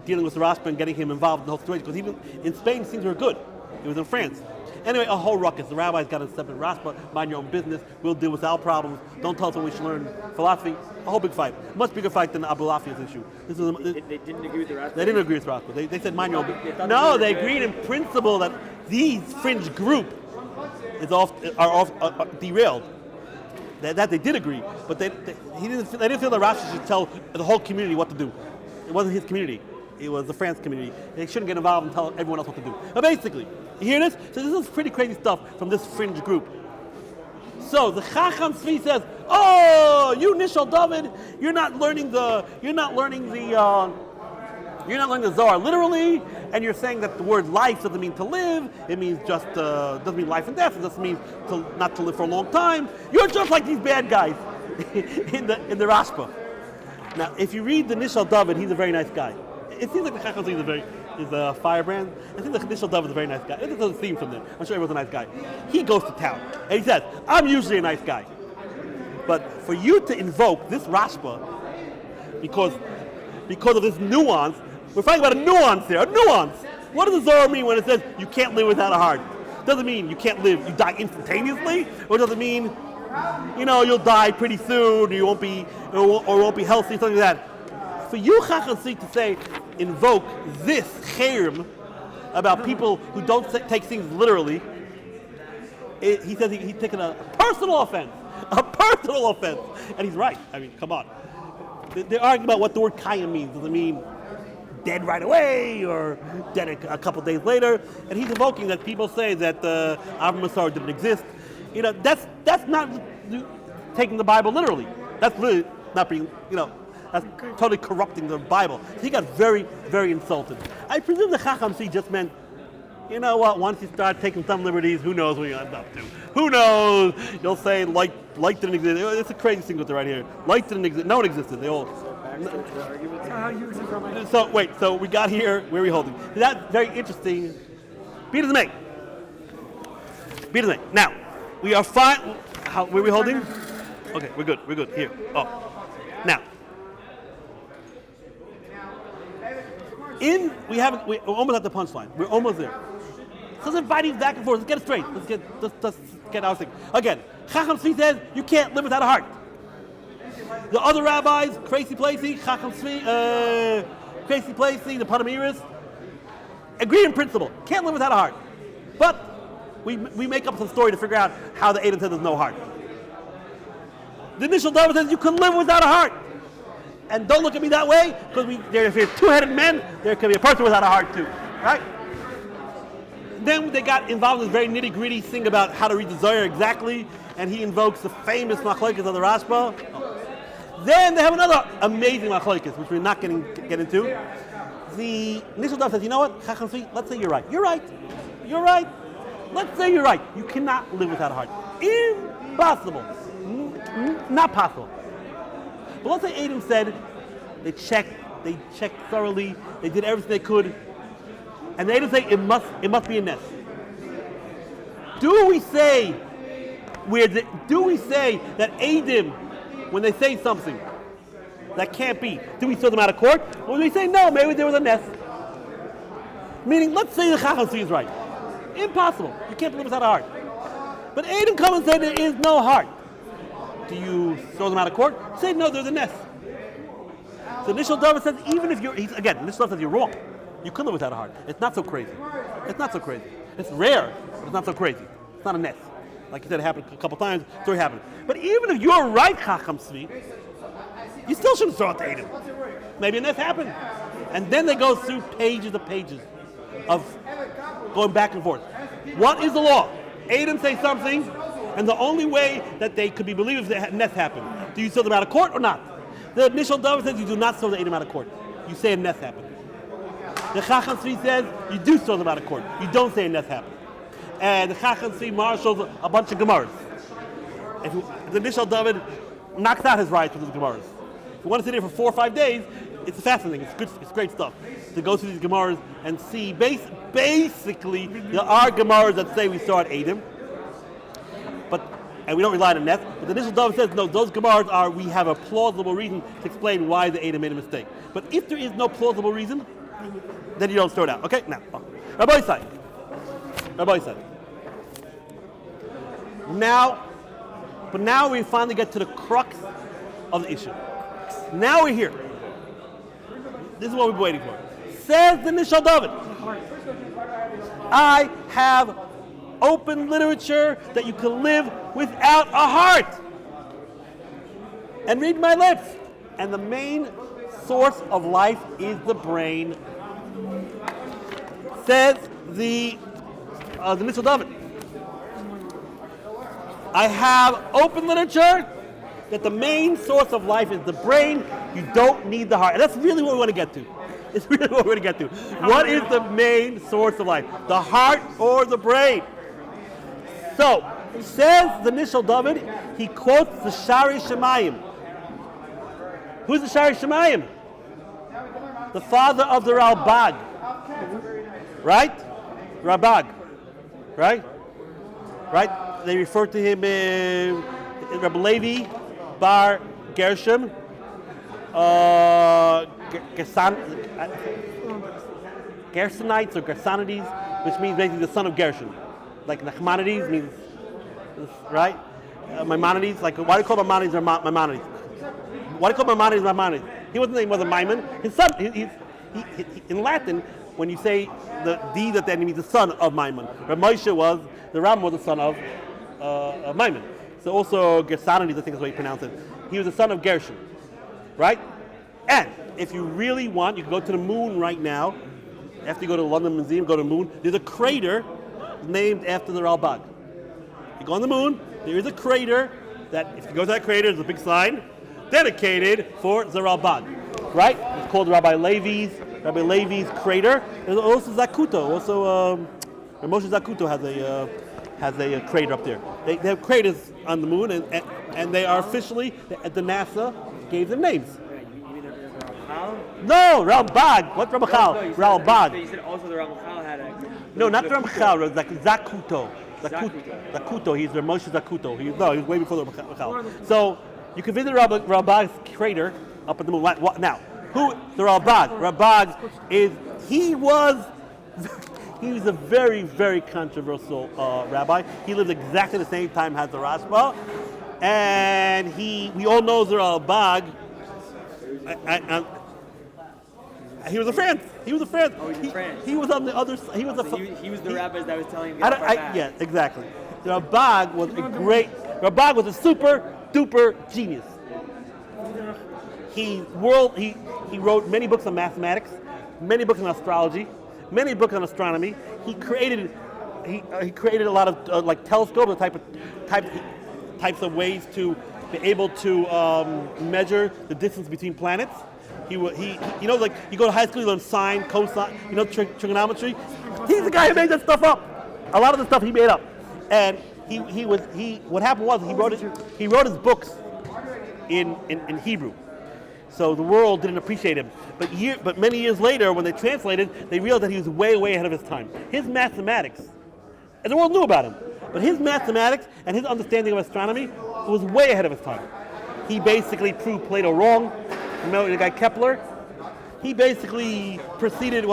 dealing with the Rashba and getting him involved in the whole situation. Because even in Spain, things were good. It was in France. Anyway, a whole ruckus. The rabbis got a separate Rashba, mind your own business, we'll deal with our problems, don't tell us when we should learn philosophy. A whole big fight. Much bigger fight than the Abu Lafia's issue. They didn't agree with the Rashba? They didn't agree with Rashba. They said mind your own. No, they agreed in principle that these fringe group are derailed. That they did agree, but they didn't feel that Rashi should tell the whole community what to do. It wasn't his community. It was the France community. They shouldn't get involved and tell everyone else what to do. But basically, you hear this? So this is pretty crazy stuff from this fringe group. So the Chacham Tzvi says, you Nishal David, you're not learning the Zohar literally, and you're saying that the word life doesn't mean to live. It means just doesn't mean life and death. It just means not to live for a long time. You're just like these bad guys in the Rashba. Now, if you read the Nishal David, he's a very nice guy. It seems like the Chacham Tzvi is a firebrand. I think the Nishal David is a very nice guy. It doesn't seem from there. I'm sure everyone's a nice guy. He goes to town and he says, I'm usually a nice guy. But for you to invoke this Rashba because of this nuance, we're fighting about a nuance here, a nuance. What does the Zohar mean when it says you can't live without a heart? Doesn't mean you can't live, you die instantaneously, or does it mean, you'll die pretty soon, you won't be healthy, something like that. For you, Chacham Tzvi, to say, invoke this cherem about people who don't take things literally, he says he's taking a personal offense. And he's right. I mean, come on. They're arguing about what the word kayim means. Does it mean dead right away or dead a couple days later? And he's invoking that people say that Avram Masar didn't exist. That's not taking the Bible literally. That's really not being, that's totally corrupting the Bible. So he got very, very insulted. I presume the Chacham Tzvi just meant, you know what, once you start taking some liberties, who knows what you end up to. Who knows? You'll say light didn't exist. It's a crazy thing with it right here. Light didn't exist. No one existed. They all... The argument. So wait, so we got here. Where are we holding? That's very interesting. Beat of the May. Beat of the May. Now we are fine. Where are we holding? Okay, we're good. We're good. Here. Oh, now. We're almost at the punchline. We're almost there. So let's fighting back and forth. Let's get it straight. Let's get our thing. Again, Chacham Tzvi says you can't live without a heart. The other rabbis, Crazy Placey, Chacham Tzvi, Crazy Placey, the Panamiris, agree in principle. Can't live without a heart. But we make up some story to figure out how the Edom says there's no heart. The initial David says you can live without a heart. And don't look at me that way, because if there's two-headed men, there can be a person without a heart too, right? Then they got involved in this very nitty-gritty thing about how to read the Zohar exactly, and he invokes the famous machlokes of the Rashba. Then they have another amazing machlokes, which we're not going to get into. The initial David says, you know what, Chacham Tzvi, let's say you're right. You're right. You're right. Let's say you're right. You cannot live without a heart. Impossible. Not possible. But let's say Edom said they checked thoroughly, they did everything they could, and they Edom say it must be a nest. Do we say that Edom, when they say something that can't be, do we throw them out of court? Or do we say no, maybe there was a nest? Meaning, let's say the Chacham Tzvi is right. Impossible. You can't live without a heart. But Edom comes and says there is no heart. Do you throw them out of court? Say no, there's a nest. So initial David says initial David says you're wrong. You could live without a heart. It's not so crazy. It's not so crazy. It's rare, but it's not so crazy. It's not a nest. Like you said, it happened a couple times, story happened. But even if you're right, Chacham Tzvi, you still shouldn't throw out the Edom. Maybe a nest happened. And then they go through pages of pages of going back and forth. What is the law? Edom say something, and the only way that they could be believed is that a nest happened. Do you throw them out of court or not? The initial David says you do not throw the Edom out of court. You say a nest happened. The Chacham Tzvi says you do throw them out of court. You don't say a nest happened. And the Chacham Tzvi marshals a bunch of Gemaras. The initial David knocks out his rights with his Gemaras. If you want to sit here for 4 or 5 days, it's fascinating. It's good. It's great stuff to go through these Gemaras and see. Basically, there are Gemaras that say we saw at Edom, and we don't rely on a nest. But the initial David says no. Those Gemaras are we have a plausible reason to explain why the Edom made a mistake. But if there is no plausible reason, then you don't throw it out. Okay, now Rabbi said. Now we finally get to the crux of the issue. Now we're here. This is what we've been waiting for. Says the initial David, I have open literature that you can live without a heart. And read my lips. And the main source of life is the brain. Says the initial David, I have open literature that the main source of life is the brain. You don't need the heart. And that's really what we want to get to. It's really what we're going to get to. What is the main source of life? The heart or the brain? So, says the initial David, he quotes the Shari Shemayim. Who's the Shari Shemayim? The father of the Ralbag. Right? Rabag. Right? They refer to him in Rabbi Levi Bar Gershom, Gersonites or Gersonides, which means basically the son of Gershom. Like Nachmanides means, right? Maimonides, like why do you call Maimonides or Maimonides? Why do you call Maimonides? He wasn't Maimon. His son, in Latin, when you say the D at the end, it means the son of Maimon. The Ram was the son of Maimon. So also Gersonides, I think is what you pronounce it. He was the son of Gershom, right? And if you really want, you can go to the moon right now. After you go to the London Museum, go to the moon. There's a crater named after the Ralbag. You go on the moon, there is a crater that, if you go to that crater, there's a big sign dedicated for the Ralbag, right? It's called Rabbi Levi's crater. There's also Zakuto. Also, Moshe Zakuto has a crater up there. They have craters on the moon, and they are officially, the NASA gave them names. No, Rambag. What's Ramachal? No, you said- Rambag. You said also the Ramachal had a... No, not Ramachal. Zakuto. Zakuto. Zakuto. He's the Moshe Zakuto. He was way before the Ramachal. So you can visit Rambag's crater up at the moon. Now, who the Rambag? Rambag is he was a very, very controversial rabbi. He lived exactly the same time as the Rashba, and we all know the Rambag. He was a friend. He was a friend. Oh, he's a friend. He was on the other side. He was He was the rabbi that was telling him. yeah, exactly. The Rambag was Rambag was a super duper genius. He wrote many books on mathematics, many books on astrology, many books on astronomy. He created a lot of like telescopes, types of ways to be able to measure the distance between planets. Like you go to high school, you learn sine, cosine, trigonometry. He's the guy who made that stuff up. A lot of the stuff he made up, and what happened was he wrote his books in Hebrew. So the world didn't appreciate him. But many years later, when they translated, they realized that he was way, way ahead of his time. His mathematics, and the world knew about him, but his mathematics and his understanding of astronomy was way ahead of his time. He basically proved Plato wrong. Remember the guy Kepler? He basically preceded, he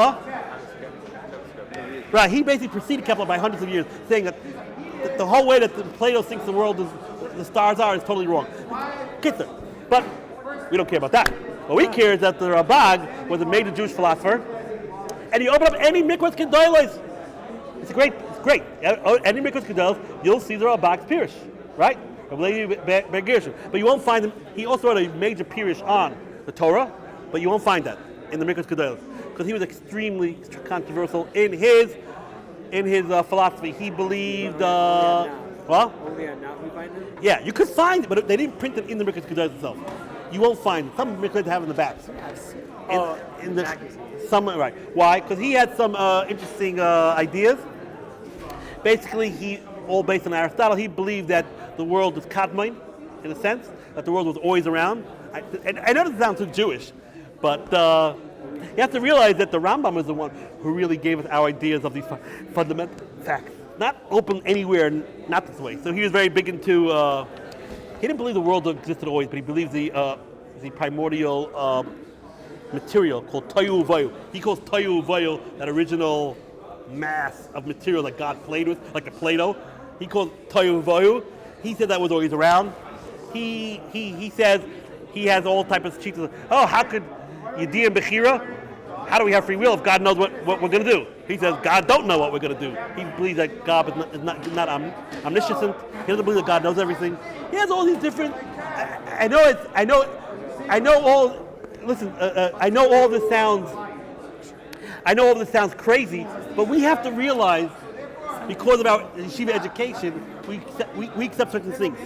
basically preceded Kepler by hundreds of years, saying that the whole way that Plato thinks the stars are is totally wrong. Kitzer. But we don't care about that. What we care is that the Rambag was a major Jewish philosopher, and he opened up any mikvahs kedolos. It's great. Any mikvahs kedolos, you'll see the Rambag's pirush, right? But you won't find him. He also wrote a major pirush on the Torah, but you won't find that in the mikvahs kedolos because he was extremely controversial in his philosophy. He believed. Only now we find them? Yeah, you could find it, but they didn't print it in the mikvahs kedolos itself. You won't find it. Some mikvahs have in the back. Right. Why? Because he had some interesting ideas. Basically, all based on Aristotle. He believed that the world is kadmon, in a sense, that the world was always around. I know this sounds too Jewish, but you have to realize that the Rambam is the one who really gave us our ideas of these fundamental facts. Not open anywhere, not this way. So he was very big into. He didn't believe the world existed always, but he believed the primordial material called Tohu Vayu. He calls Tohu Vayu that original mass of material that God played with, like the Play-Doh. He calls Tohu Vayu. He said that was always around. He says he has all types of cheats. Oh, how could Yediyah and Bechira? How do we have free will if God knows what we're going to do? He says God don't know what we're going to do. He believes that God is not omniscient. He doesn't believe that God knows everything. He has all these different. I know all this sounds crazy, but we have to realize because of our yeshiva education, we accept certain things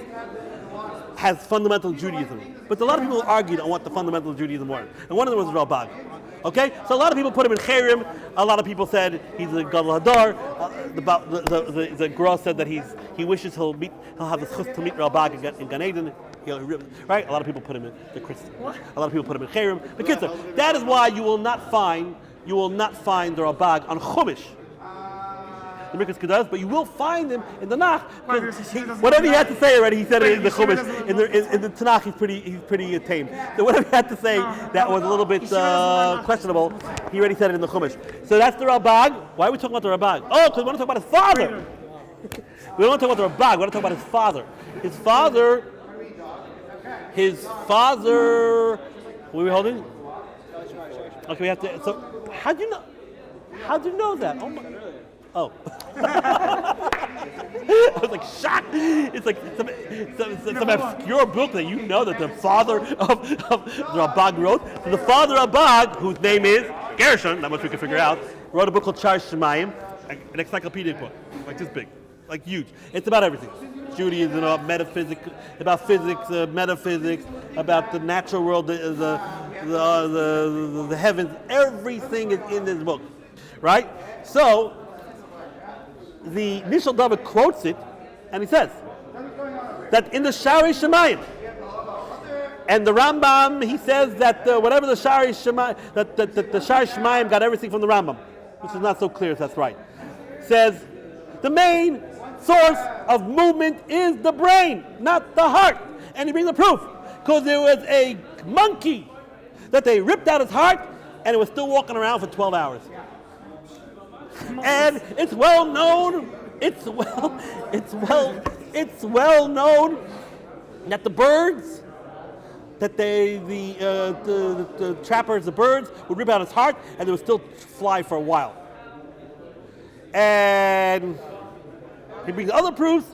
as fundamental Judaism. But a lot of people argued on what the fundamental Judaism was, and one of them was Rambag. Okay, so a lot of people put him in Cherem. A lot of people said he's a Gadol Hadar. The Gemara said that he wishes he'll have the chus to meet Rambag in Gan Eden. Right? A lot of people put him in the Christian. A lot of people put him in Cherem. But that is why you will not find the Rambag on Chumash, the mikvahs kedolos, but you will find him in the Tanakh. Whatever he had to say already, he said it in the Chumash. In the Tanakh, he's pretty tame. So whatever he had to say that was a little bit questionable, he already said it in the Chumash. So that's the Rambag. Why are we talking about the Rambag? Oh, because we want to talk about his father. We don't want to talk about the Rambag. We want to talk about his father. His father. What are we holding? Okay, we have to. So, how'd you know? How'd you know that? Oh my. Oh. I was like shocked. It's like some obscure book that you know that the father of Rambag wrote. So the father of Rambag, whose name is Gershon, not much we can figure out, wrote a book called Shar Shemayim, an encyclopedic book, like this big, like huge. It's about everything. Judaism, about metaphysics, about physics, metaphysics, about the natural world, the heavens. Everything is in this book, right? So the Nishal David quotes it, and he says that in the Shari Shemayim, And the Rambam, he says that whatever the Shari Shemayim, that the Shari Shemayim got everything from the Rambam, which is not so clear if that's right. Says the main source of movement is the brain, not the heart. And he brings the proof. Because there was a monkey that they ripped out his heart, and it was still walking around for 12 hours. And it's well known, it's well known that the birds, that the trappers, the birds, would rip out his heart, and they would still fly for a while. And he brings other proofs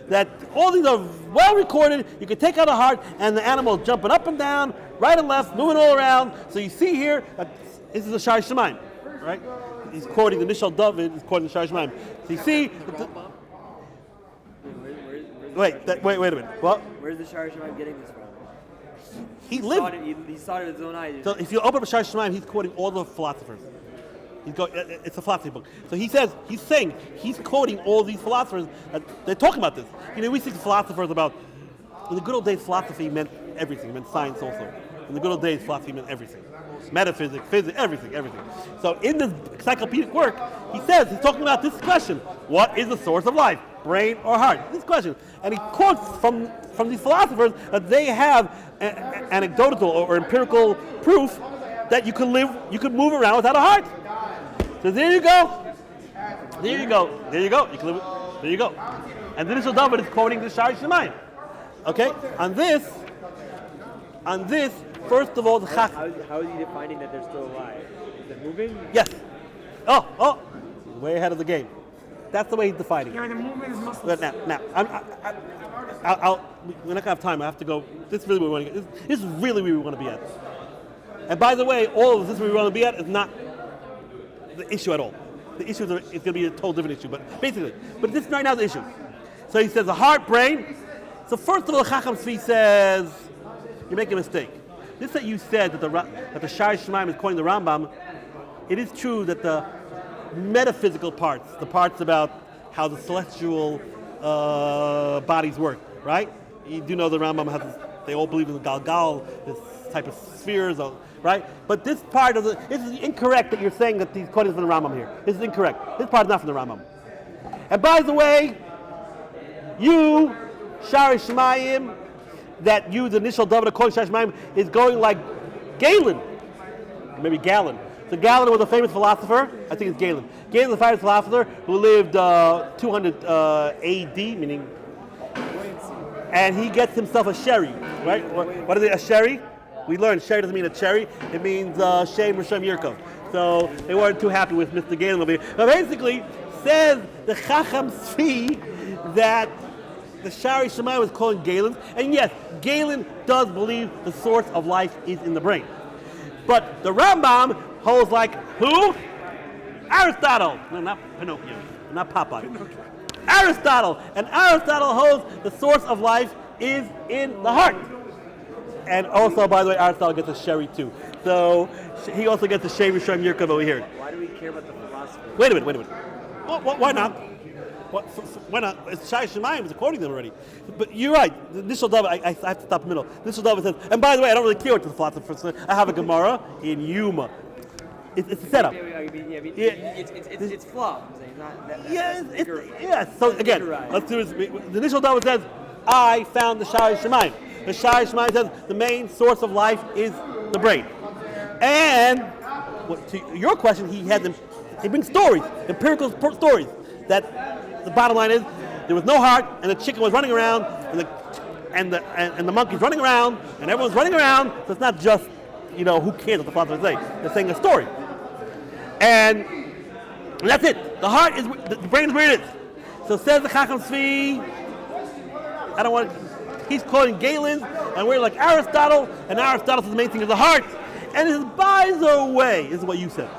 that all these are well recorded. You can take out a heart, and the animal is jumping up and down, right and left, moving all around. So you see here, this is a Shari Shemayim, right? He's quoting the Nishal David, he's quoting the Shari Shemayim. So you see, wait a minute. What? Where's the Shari Shemayim getting this from? He lived. He saw it with his own eyes. So if you open up Shari Shemayim, he's quoting all the philosophers. It's a philosophy book. So he's quoting all these philosophers. They're talking about this. We see philosophers about, in the good old days, philosophy meant everything. It meant science also. In the good old days, philosophy meant everything. Metaphysics, physics, everything. So in this encyclopedic work, he's talking about this question: what is the source of life, brain or heart? This question. And he quotes from these philosophers that they have anecdotal or empirical proof that you could move around without a heart. So there you go. You can live, there you go. And the Nishal David is quoting the Shari Shemayim. Okay? On this, first of all, the Chach. How is he defining that they're still alive? Is it moving? Yes. Oh, way ahead of the game. That's the way he's defining. Yeah, the movement is muscles. But now, we're not gonna have time. I have to go. This is really where we want to get. This is really where we want to be at. And by the way, all of this where we want to be at is not the issue at all. The issue is going to be a total different issue, but this right now is the issue. So he says the heart, brain. So first of all, the Chacham Tzvi says you're making a mistake. This that you said that the Shari Shemayim is quoting the Rambam. It is true that the metaphysical parts, the parts about how the celestial bodies work, right? You do know the Rambam has. They all believe in the Galgal, this type of spheres, right? But this part of this is incorrect that you're saying that these quoting from the Rambam here. This is incorrect. This part is not from the Rambam. And by the way, you, Shari Shemayim, that you, the Nishal David quoting Shari Shemayim, is going like Galen, maybe Galen. So Galen was a famous philosopher. I think it's Galen. Galen was a famous philosopher who lived 200 AD, meaning, and he gets himself a sherry, right? What is it, a sherry? We learned sherry doesn't mean a cherry. It means Shem Rishon Yirkov. So they weren't too happy with Mr. Galen over here. But basically, says the Chacham Tzvi that the Shari Shemayim was calling Galen. And yes, Galen does believe the source of life is in the brain. But the Rambam holds like who? Aristotle. No, not Pinocchio. Not Popeye. Aristotle. And Aristotle holds the source of life is in the heart. And also, by the way, Aristotle gets a sherry too. So he also gets a Shem Rishon Yirkov over here. Why do we care about the philosophy? Wait a minute. Why not? Why not? It's Shari Shemayim is quoting them already. But you're right. The Nishal David, I have to stop in the middle. Nishal David says, and by the way, I don't really care what the philosopher says. I have a Gemara in Yuma. It's a setup. It's flawed. I'm saying, not So again, let's do this. The Nishal David says, I found the Shari Shemayim. The Shari Shemayim says the main source of life is the brain. And to your question, he brings stories, empirical stories, that the bottom line is there was no heart, and the chicken was running around, and the monkey's running around, and everyone's running around. So it's not just who cares what the philosophers say. They're saying a story, and that's it. The heart is the brain is where it is. So says the Chacham Tzvi. I don't want to. He's quoting Galen, and we're like Aristotle, and Aristotle says the main thing is the heart. And his by the way is what you said.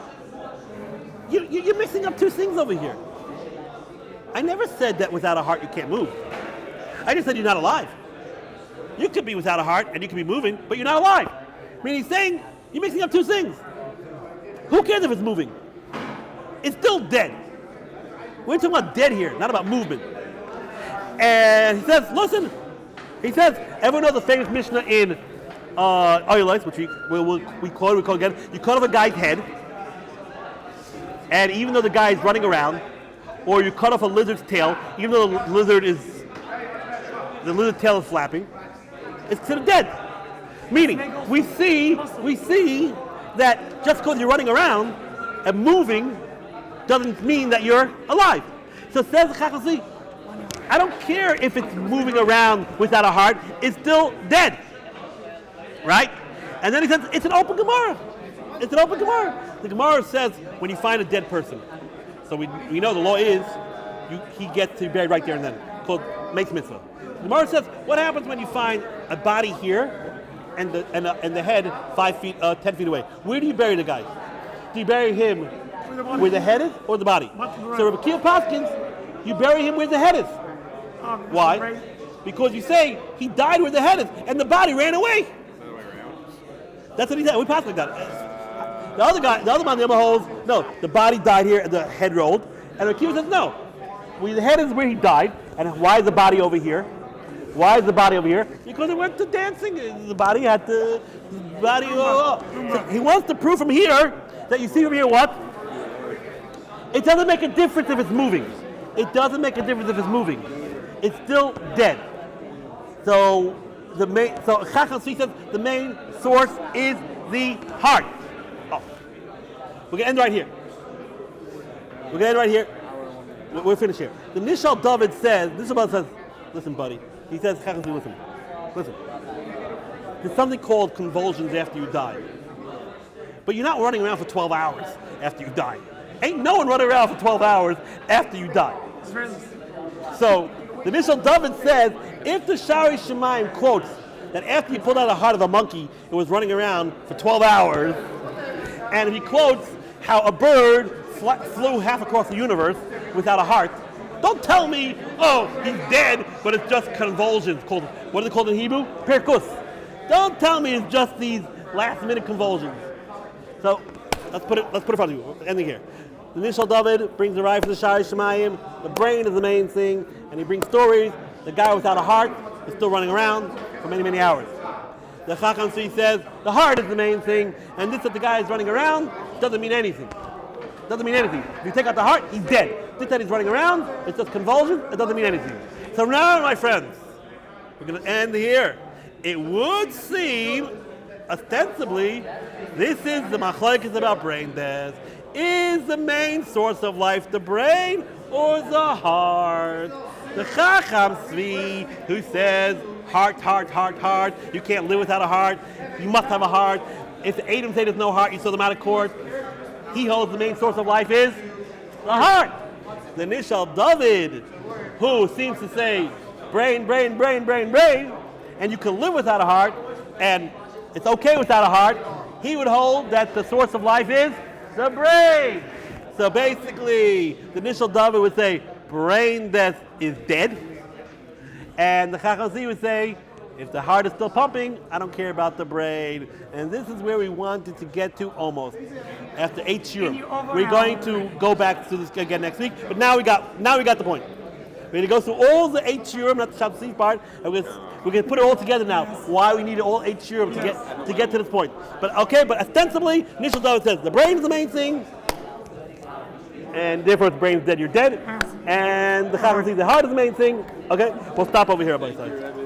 You're mixing up two things over here. I never said that without a heart you can't move. I just said you're not alive. You could be without a heart and you could be moving, but you're not alive. I mean, he's saying you're mixing up two things. Who cares if it's moving? It's still dead. We're talking about dead here, not about movement. And he says, listen. He says, everyone knows the famous Mishnah in oilers, which we quote again. You cut off a guy's head, and even though the guy is running around, or you cut off a lizard's tail, even though the lizard's tail is flapping, it's considered dead. Meaning, we see that just because you're running around and moving doesn't mean that you're alive. So says the Chacham, I don't care if it's moving around without a heart, it's still dead. Right? And then he says, it's an open Gemara. It's an open Gemara. The Gemara says, when you find a dead person, so we know the law is, he gets to be buried right there and then, called makes mitzvah. The Gemara says, what happens when you find a body here and the head 10 feet away? Where do you bury the guy? Do you bury him where the head is or the body? So Rabbi Kiel Paskins, you bury him where the head is. Why? Because you say he died where the head is and the body ran away. That's what he said. We passed like that. The other man, the other holds, no, the body died here and the head rolled. And the Kiel says, no. The head is where he died. And why is the body over here? Why is the body over here? Because it went to dancing. The body had to. So he wants to prove from here that you see from here what? It doesn't make a difference if it's moving. It doesn't make a difference if it's moving. It's still dead. So Chacham says the main source is the heart. Oh, we're gonna end right here. We're finished here. The Nishal David says, listen, buddy. He says, listen. There's something called convulsions after you die. But you're not running around for 12 hours after you die. Ain't no one running around for 12 hours after you die. So, the Nishal David says, if the Shari Shemaim quotes that after you pulled out the heart of a monkey, it was running around for 12 hours, and if he quotes how a bird flew half across the universe without a heart, don't tell me, oh, he's dead, but it's just convulsions. What are they called in Hebrew? Perkus. Don't tell me it's just these last-minute convulsions. So let's put it in front of you. Ending here. The Nishal David brings the ride for the Shari Shemayim. The brain is the main thing, and he brings stories. The guy without a heart is still running around for many, many hours. The Chacham says the heart is the main thing, and this that the guy is running around doesn't mean anything. Doesn't mean anything. If you take out the heart, he's dead. This that he's running around, it's just convulsions, it doesn't mean anything. So now, my friends, we're going to end here. It would seem, ostensibly, this is the machlokes about brain death. Is the main source of life the brain or the heart? The Chacham Tzvi, who says, heart, you can't live without a heart, you must have a heart. If the Adam say there's no heart, you throw them out of court. He holds the main source of life is the heart. The Nishal David, who seems to say brain, and you can live without a heart, and it's okay without a heart, he would hold that the source of life is the brain. So basically, the Nishal David would say brain death is dead, and the Chacham would say, if the heart is still pumping, I don't care about the brain. And this is where we wanted to get to almost. After 8 shiurim. We're going to go back to this again next week, but now we got the point. We're going to go through all the 8 shiurim, not the Shabbos part, and we're going to put it all together now. Why we needed all 8 shiurim to get to this point. But ostensibly, Nishal David says the brain is the main thing, and therefore if the brain is dead, you're dead. And the Chacham says the heart is the main thing. Okay, we'll stop over here, Rabbi.